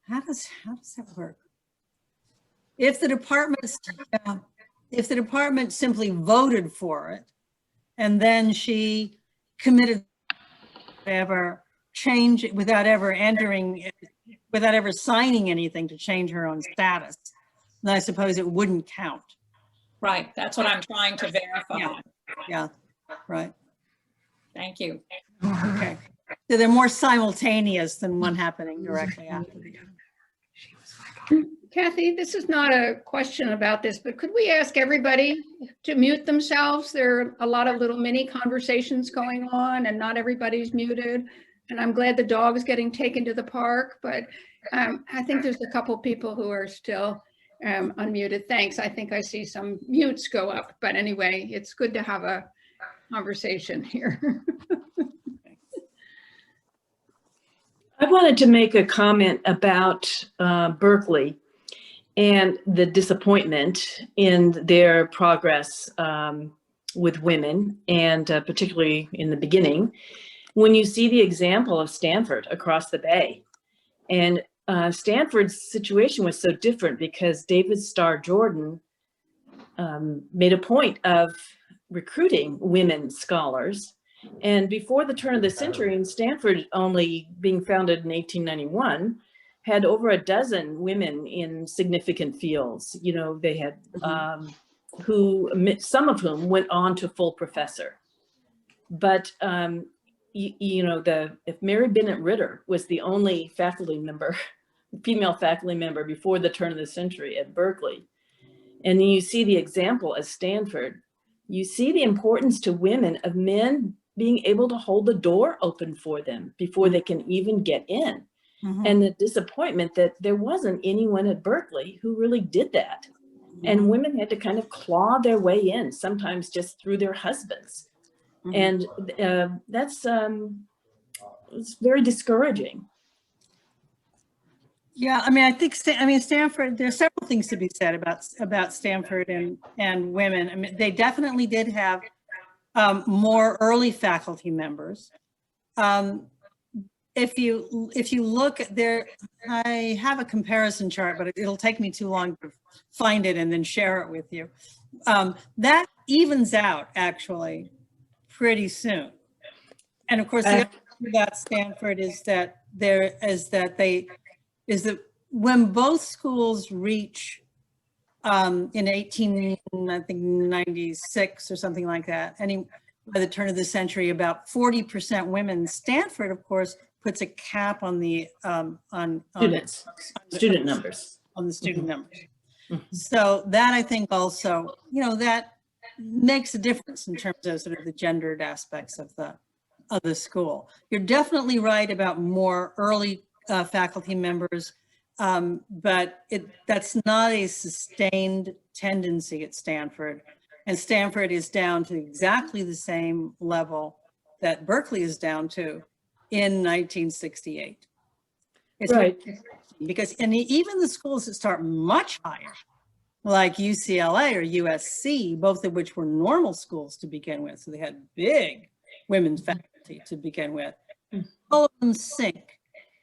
how does that work? If the department simply voted for it, and then she committed whatever change without ever signing anything to change her own status, then I suppose it wouldn't count. Right, that's what I'm trying to verify. Yeah, right. Thank you. Okay, so they're more simultaneous than one happening directly after the other. Kathy, this is not a question about this, but could we ask everybody to mute themselves? There are a lot of little mini conversations going on and not everybody's muted. And I'm glad the dog is getting taken to the park, but I think there's a couple people who are still unmuted. Thanks. I think I see some mutes go up, but anyway, it's good to have a conversation here. I wanted to make a comment about Berkeley and the disappointment in their progress with women, and particularly in the beginning, when you see the example of Stanford across the bay. And Stanford's situation was so different because David Starr Jordan made a point of recruiting women scholars. And before the turn of the century, in Stanford, only being founded in 1891, had over a dozen women in significant fields. You know, they had some of whom went on to full professor. But if Mary Bennett Ritter was the only faculty member, female faculty member before the turn of the century at Berkeley, and then you see the example at Stanford, you see the importance to women of men being able to hold the door open for them before they can even get in. And the disappointment that there wasn't anyone at Berkeley who really did that. And women had to kind of claw their way in, sometimes just through their husbands. And that's it's very discouraging. Yeah, I mean, I think Stanford. There's several things to be said about Stanford and women. I mean, they definitely did have more early faculty members. If you look at there, I have a comparison chart, but it'll take me too long to find it and then share it with you. That evens out actually pretty soon. And of course, the other thing about Stanford is that when both schools reach in 1896 or something like that, by the turn of the century, about 40% women. Stanford, of course, puts a cap on the student numbers. On the student numbers. So that I think also, that makes a difference in terms of sort of the gendered aspects of the school. You're definitely right about more early faculty members, but that's not a sustained tendency at Stanford. And Stanford is down to exactly the same level that Berkeley is down to in 1968. It's right. Because even the schools that start much higher, like UCLA or USC, both of which were normal schools to begin with, so they had big women's faculty to begin with, all of them sink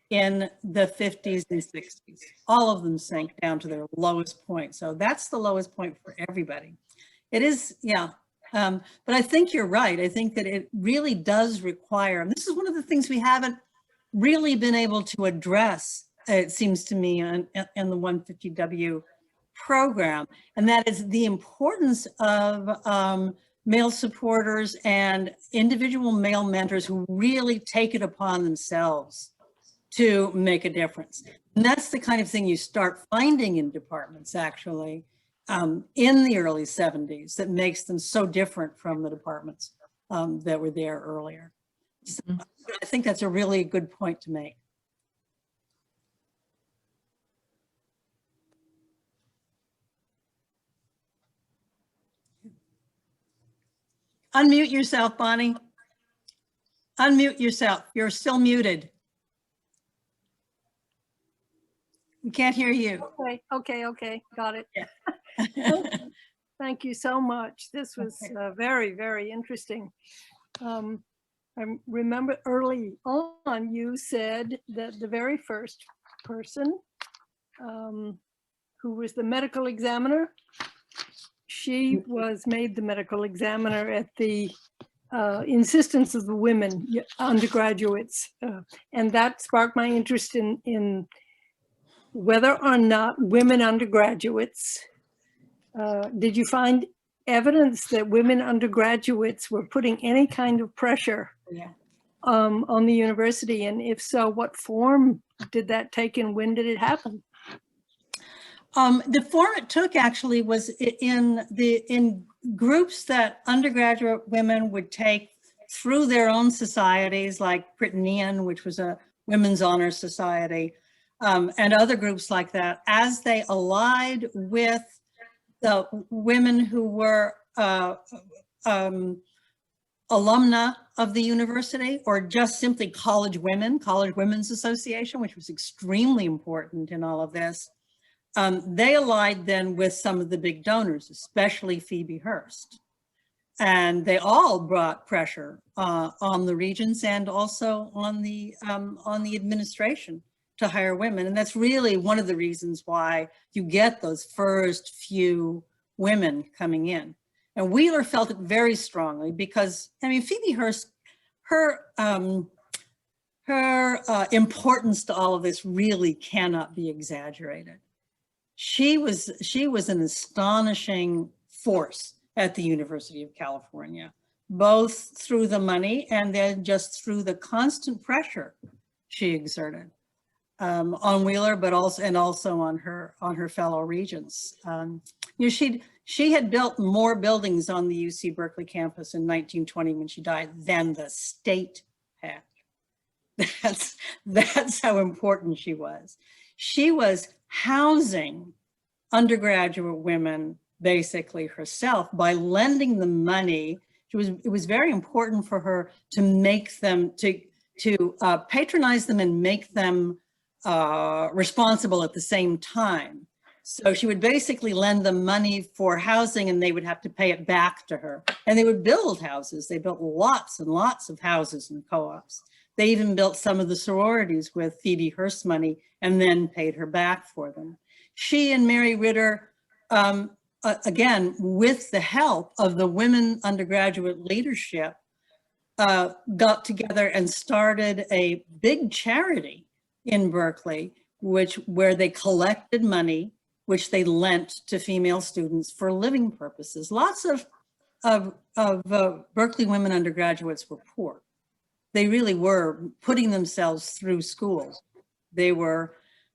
in the 50s and 60s. All of them sank down to their lowest point. So that's the lowest point for everybody. It is, yeah. But I think you're right. I think that it really does require, and this is one of the things we haven't really been able to address, it seems to me, in the 150W program, and that is the importance of male supporters and individual male mentors who really take it upon themselves to make a difference. And that's the kind of thing you start finding in departments, actually, in the early 70s, that makes them so different from the departments that were there earlier. So I think that's a really good point to make. Unmute yourself, Bonnie. Unmute yourself. You're still muted. We can't hear you. Okay. Got it. Yeah. Thank you so much. This was very, very interesting. I remember early on you said that the very first person who was the medical examiner, she was made the medical examiner at the insistence of the women undergraduates. And that sparked my interest in whether or not women undergraduates, did you find evidence that women undergraduates were putting any kind of pressure on the university? And if so, what form did that take and when did it happen? The form it took actually was in groups that undergraduate women would take through their own societies, like Britannian, which was a women's honor society, and other groups like that, as they allied with the women who were alumna of the university, or just simply college women, College Women's Association, which was extremely important in all of this. They allied then with some of the big donors, especially Phoebe Hearst. And they all brought pressure on the regents and also on the administration to hire women. And that's really one of the reasons why you get those first few women coming in. And Wheeler felt it very strongly because, I mean, Phoebe Hearst, her importance to all of this really cannot be exaggerated. She was an astonishing force at the University of California, both through the money and then just through the constant pressure she exerted on Wheeler, but also on her fellow regents. You know, she had built more buildings on the UC Berkeley campus in 1920 when she died than the state had. That's how important she was. She was housing undergraduate women basically herself by lending them money. It was very important for her to make them, to patronize them and make them responsible at the same time. So she would basically lend them money for housing and they would have to pay it back to her. And they would build houses. They built lots and lots of houses and co-ops. They even built some of the sororities with Phoebe Hearst money and then paid her back for them. She and Mary Ritter, again, with the help of the women undergraduate leadership, got together and started a big charity in Berkeley, where they collected money, which they lent to female students for living purposes. Lots of Berkeley women undergraduates were poor. They really were putting themselves through school.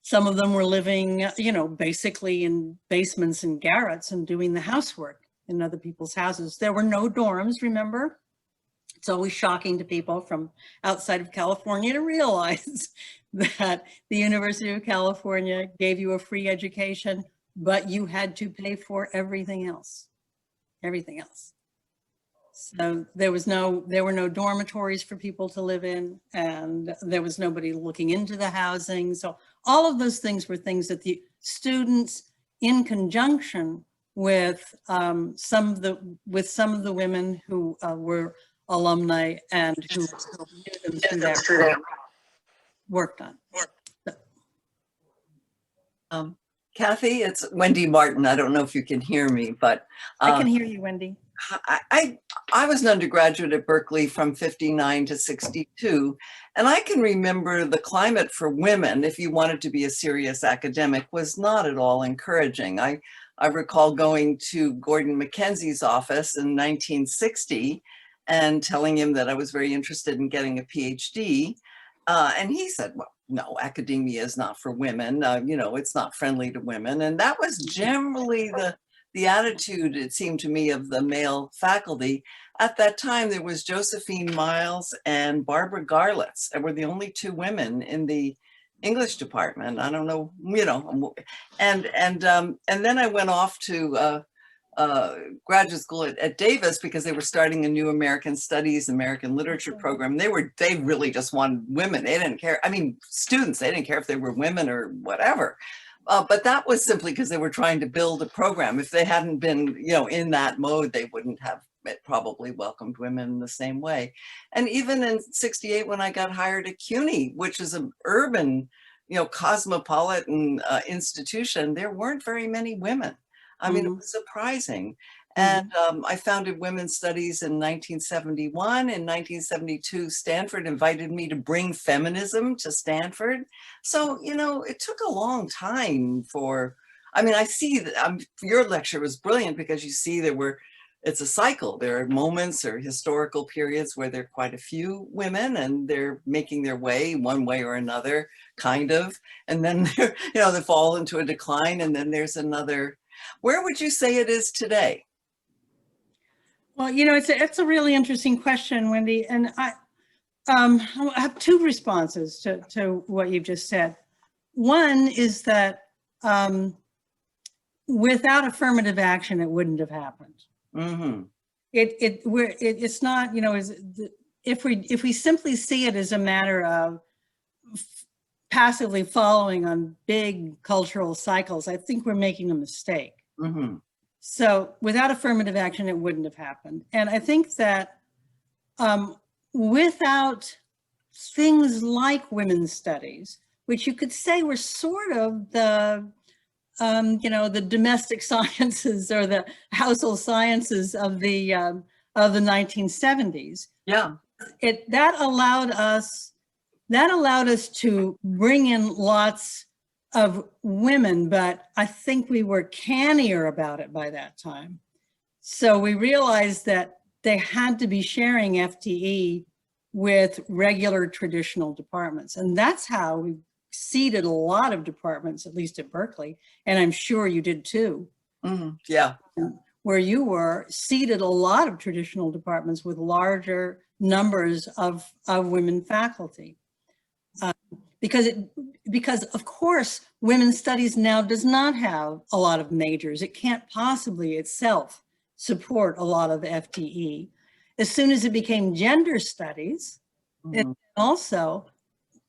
Some of them were living, you know, basically in basements and garrets and doing the housework in other people's houses. There were no dorms, remember? It's always shocking to people from outside of California to realize that the University of California gave you a free education, but you had to pay for everything else, everything else. So there were no dormitories for people to live in, and there was nobody looking into the housing. So all of those things were things that the students, in conjunction with some of the women who were alumni and who knew them through that, worked on. Kathy, it's Wendy Martin. I don't know if you can hear me, but I can hear you, Wendy. I was an undergraduate at Berkeley from 59 to 62, and I can remember the climate for women, if you wanted to be a serious academic, was not at all encouraging. I recall going to Gordon Mackenzie's office in 1960 and telling him that I was very interested in getting a PhD. And he said, well, no, academia is not for women. You know, it's not friendly to women. And that was generally the attitude, it seemed to me, of the male faculty. At that time, there was Josephine Miles and Barbara Garlitz, and were the only two women in the English department. I don't know, you know, and then I went off to graduate school at Davis because they were starting a new American Studies, American Literature program. They really just wanted women. They didn't care. I mean, students, they didn't care if they were women or whatever. But that was simply because they were trying to build a program. If they hadn't been, you know, in that mode, they wouldn't have probably welcomed women in the same way. And even in 68, when I got hired at CUNY, which is an urban, you know, cosmopolitan institution, there weren't very many women. I mean, it was surprising. And I founded Women's Studies in 1971. In 1972, Stanford invited me to bring feminism to Stanford. So, you know, it took a long time for, I mean, I see that your lecture was brilliant because you see it's a cycle. There are moments or historical periods where there are quite a few women and they're making their way one way or another, kind of. And then, you know, they fall into a decline, and then there's another. Where would you say it is today? Well, you know, it's a really interesting question, Wendy, and I have two responses to what you've just said. One is that without affirmative action, it wouldn't have happened. it's not, you know, if we simply see it as a matter of passively following on big cultural cycles, I think we're making a mistake. Mm-hmm. So without affirmative action, it wouldn't have happened. And I think that without things like women's studies, which you could say were sort of the, you know, the domestic sciences or the household sciences of the 1970s. Yeah. That allowed us to bring in lots of women, but I think we were cannier about it by that time. So we realized that they had to be sharing FTE with regular traditional departments. And that's how we seeded a lot of departments, at least at Berkeley. And I'm sure you did too. Mm-hmm. Yeah. Where you were, seeded a lot of traditional departments with larger numbers of women faculty. Because of course, women's studies now does not have a lot of majors. It can't possibly itself support a lot of FTE. As soon as it became gender studies, it also,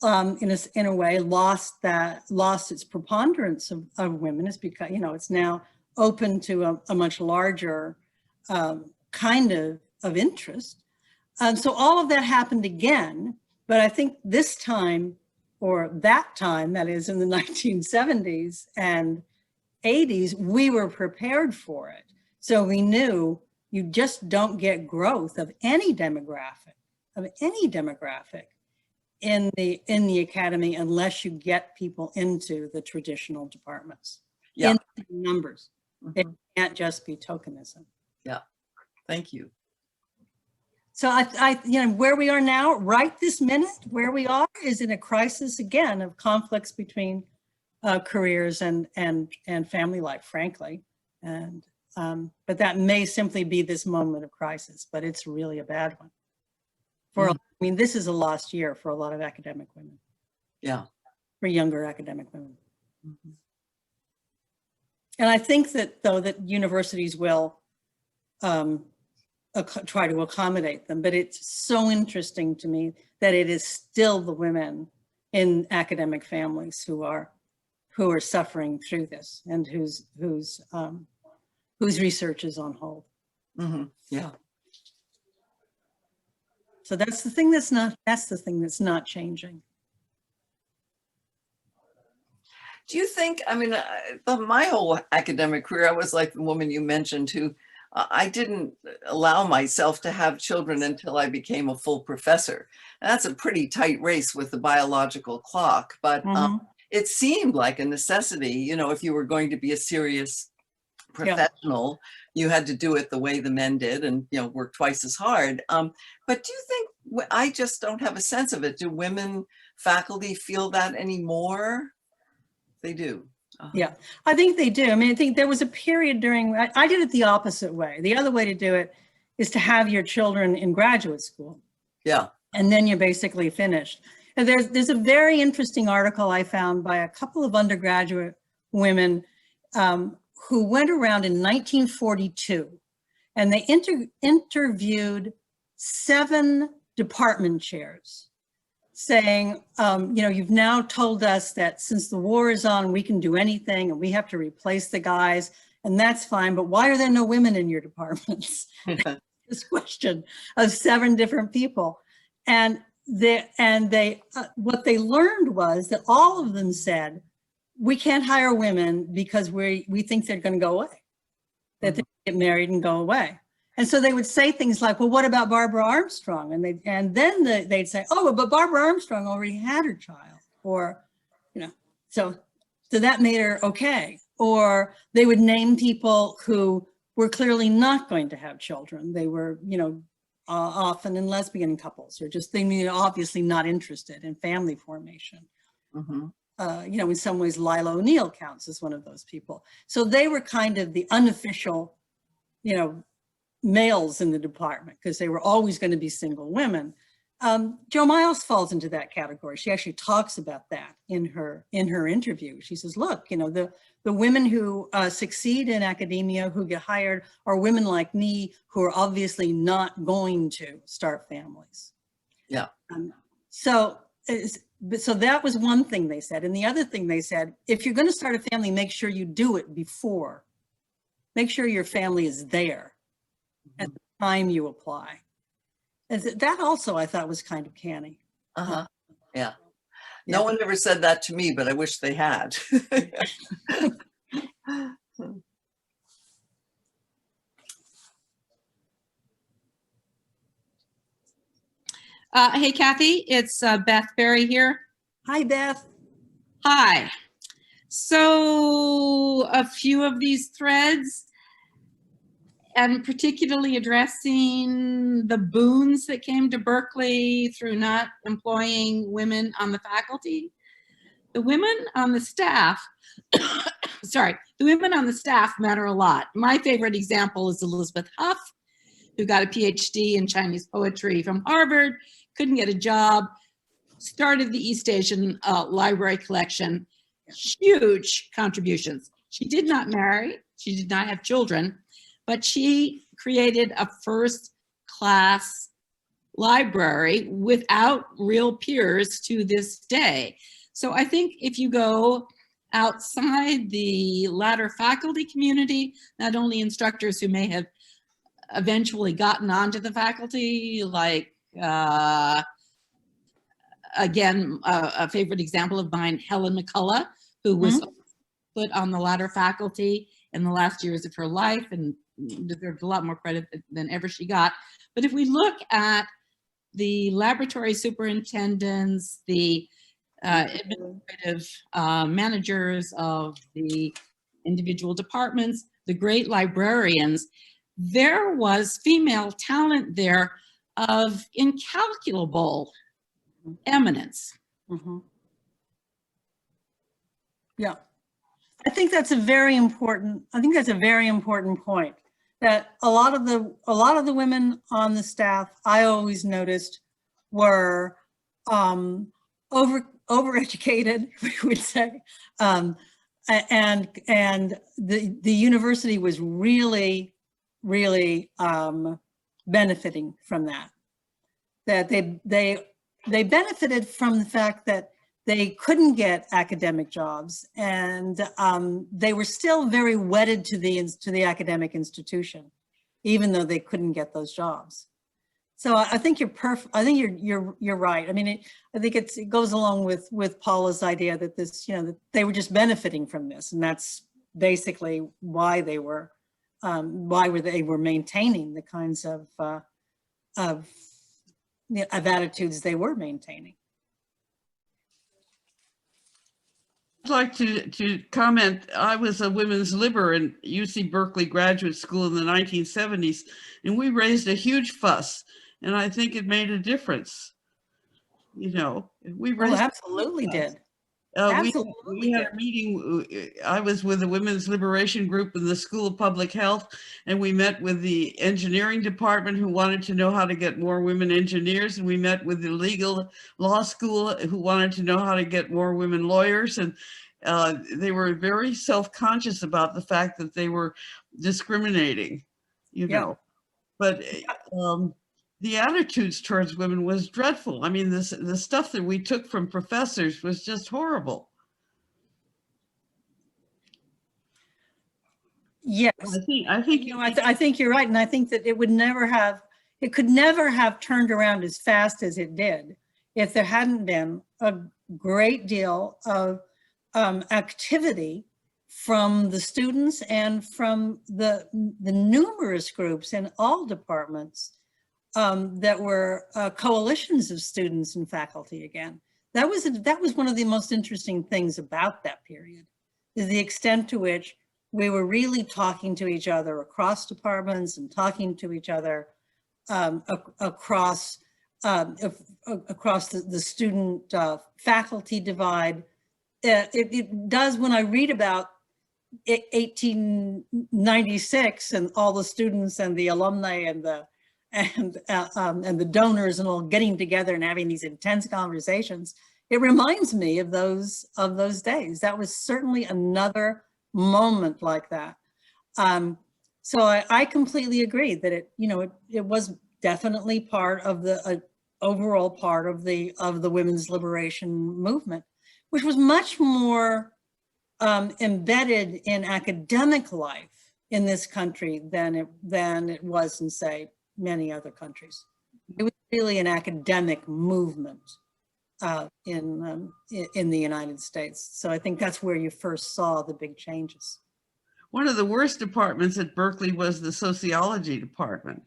in a way, lost its preponderance of women. It's because, you know, it's now open to a much larger kind of interest. So all of that happened again, but I think this time, or that time, that is in the 1970s and 80s, we were prepared for it. So we knew you just don't get growth of any demographic in the academy unless you get people into the traditional departments. Yeah. In numbers. It can't just be tokenism. Yeah. Thank you. So I, you know, where we are now, right this minute, where we are is in a crisis again of conflicts between careers and family life, frankly. And but that may simply be this moment of crisis, but it's really a bad one. I mean, this is a lost year for a lot of academic women. Yeah. For younger academic women. And I think that though that universities will try to accommodate them, but it's so interesting to me that it is still the women in academic families who are suffering through this and whose research is on hold. Yeah. So that's the thing that's not changing. Do you think, I mean, my whole academic career, I was like the woman you mentioned who I didn't allow myself to have children until I became a full professor. And that's a pretty tight race with the biological clock, but it seemed like a necessity. You know, if you were going to be a serious professional, you had to do it the way the men did and, you know, work twice as hard. But do you think, I just don't have a sense of it. Do women faculty feel that anymore? They do. Yeah, I think they do. I mean, I think there was a period during, I did it the opposite way. The other way to do it is to have your children in graduate school. Yeah. And then you're basically finished. And there's a very interesting article I found by a couple of undergraduate women who went around in 1942 and they interviewed 7 department chairs saying, you know, you've now told us that since the war is on, we can do anything and we have to replace the guys, and that's fine, but why are there no women in your departments? This question of 7 different people. And they what they learned was that all of them said, we can't hire women because we think they're going to go away, that they get married and go away. And so they would say things like, well, what about Barbara Armstrong? And then they'd say, oh, but Barbara Armstrong already had her child, or, you know, so that made her okay. Or they would name people who were clearly not going to have children. They were, you know, often in lesbian couples, or just, they were obviously not interested in family formation. You know, in some ways, Lila O'Neill counts as one of those people. So they were kind of the unofficial, you know, males in the department, because they were always going to be single women. Jo Miles falls into that category. She actually talks about that in her interview. She says, look, you know, the women who succeed in academia, who get hired, are women like me who are obviously not going to start families. Yeah. So that was one thing they said. And the other thing they said, if you're going to start a family, make sure you do it before. Make sure your family is there at the time you apply. And that also I thought was kind of canny. Yeah. No one ever said that to me, but I wish they had. Hey, Kathy, it's Beth Berry here. Hi, Beth. Hi. So a few of these threads, and particularly addressing the boons that came to Berkeley through not employing women on the faculty. The women on the staff, the women on the staff matter a lot. My favorite example is Elizabeth Huff, who got a PhD in Chinese poetry from Harvard, couldn't get a job, started the East Asian Library Collection, huge contributions. She did not marry, she did not have children, but she created a first-class library without real peers to this day. So I think if you go outside the latter faculty community, not only instructors who may have eventually gotten onto the faculty, like, again, a favorite example of mine, Helen McCullough, who was put on the latter faculty in the last years of her life and deserved a lot more credit than ever she got. But if we look at the laboratory superintendents, the administrative managers of the individual departments, the great librarians, there was female talent there of incalculable eminence. Yeah, I think that's a very important point, that a lot of the women on the staff, I always noticed, were overeducated, we would say, and the university was really benefiting from that. That they benefited from the fact that they couldn't get academic jobs, and they were still very wedded to the academic institution, even though they couldn't get those jobs. So I think you're perfect. I think you're right. I mean, I think it goes along with Paula's idea that this, you know, that they were just benefiting from this, and that's basically why they were maintaining the kinds of attitudes they were maintaining. I'd like to comment. I was a women's liber in UC Berkeley Graduate School in the 1970s, and we raised a huge fuss, and I think it made a difference. You know, we raised absolutely did. We had a meeting. I was with the Women's Liberation Group in the School of Public Health, and we met with the engineering department who wanted to know how to get more women engineers, and we met with the legal law school who wanted to know how to get more women lawyers, and they were very self-conscious about the fact that they were discriminating, you know. But the attitudes towards women was dreadful. I mean, the stuff that we took from professors was just horrible. Yes, I think you know, I think you're right, and I think that it could never have turned around as fast as it did if there hadn't been a great deal of activity from the students and from the numerous groups in all departments that were coalitions of students and faculty again. That was one of the most interesting things about that period, is the extent to which we were really talking to each other across departments and talking to each other across the student faculty divide. It does, when I read about 1896 and all the students and the alumni and the donors and all getting together and having these intense conversations, it reminds me of those days. That was certainly another moment like that. So I completely agree that it was definitely part of the overall part of the women's liberation movement, which was much more embedded in academic life in this country than it was in, say, many other countries. It was really an academic movement in the United States. So I think that's where you first saw the big changes. One of the worst departments at Berkeley was the sociology department.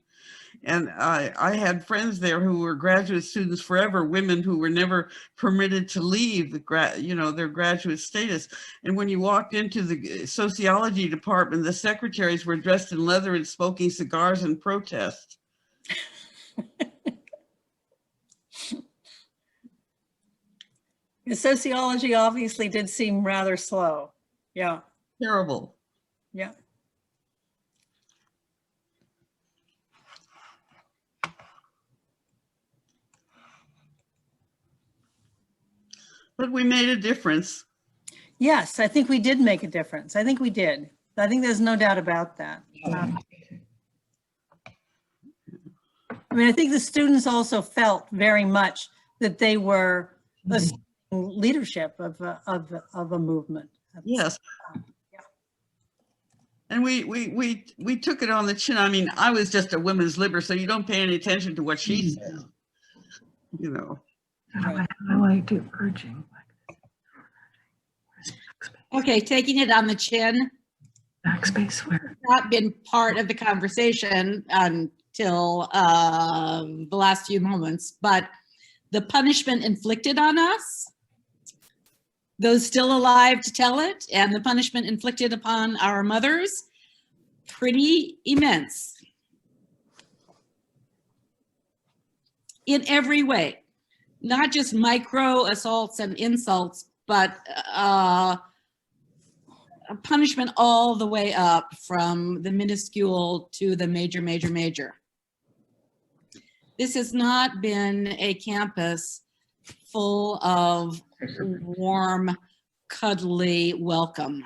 And I had friends there who were graduate students forever, women who were never permitted to leave their graduate status. And when you walked into the sociology department, the secretaries were dressed in leather and smoking cigars in protest. The sociology obviously did seem rather slow. Yeah. Terrible. Yeah. But we made a difference. Yes, I think we did make a difference. I think we did. I think there's no doubt about that. I mean, I think the students also felt very much that they were the leadership of a movement. Yes. And we took it on the chin. I mean, I was just a women's liber, so you don't pay any attention to what she said, you know. I highlight it urging. Okay, taking it on the chin. Backspace where? Not been part of the conversation until the last few moments, but the punishment inflicted on us, those still alive to tell it, and the punishment inflicted upon our mothers, pretty immense. In every way, not just micro assaults and insults, but a punishment all the way up from the minuscule to the major, major, major. This has not been a campus full of warm, cuddly welcome.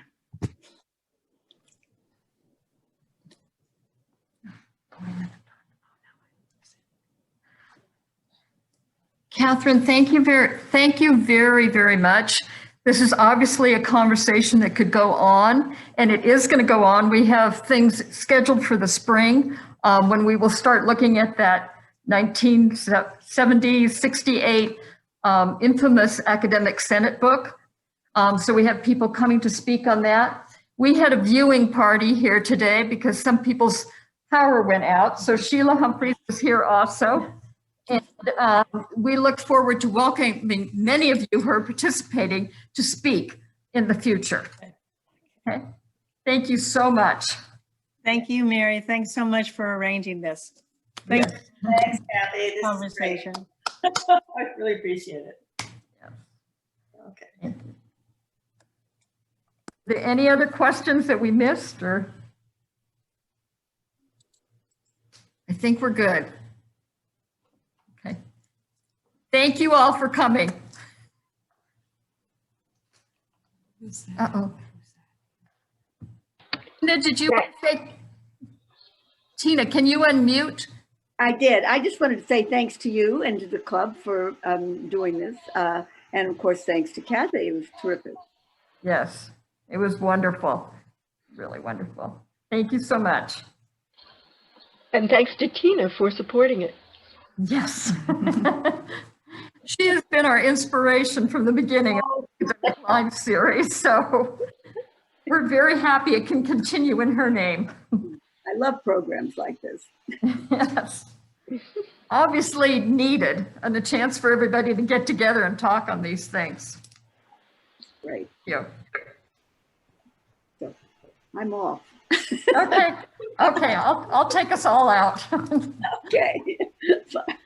Catherine, thank you very, very much. This is obviously a conversation that could go on, and it is going to go on. We have things scheduled for the spring when we will start looking at that 1970-68 infamous academic Senate book. So we have people coming to speak on that. We had a viewing party here today because some people's power went out. So Sheila Humphreys is here also. And we look forward to welcoming many of you who are participating to speak in the future. Okay. Thank you so much. Thank you, Mary. Thanks so much for arranging this. Thanks, Kathy. This Conversation. I really appreciate it. Yeah. Okay. Are there any other questions that we missed, or? I think we're good. Okay. Thank you all for coming. Uh-oh. Tina, did you say? Tina, can you unmute? I did. I just wanted to say thanks to you and to the club for doing this. And of course, thanks to Kathy. It was terrific. Yes, it was wonderful. Really wonderful. Thank you so much. And thanks to Tina for supporting it. Yes. She has been our inspiration from the beginning of the live series. So we're very happy it can continue in her name. I love programs like this. Yes. Obviously needed, and a chance for everybody to get together and talk on these things. Great. Yeah. So I'm off. Okay. Okay. I'll take us all out. Okay. Bye.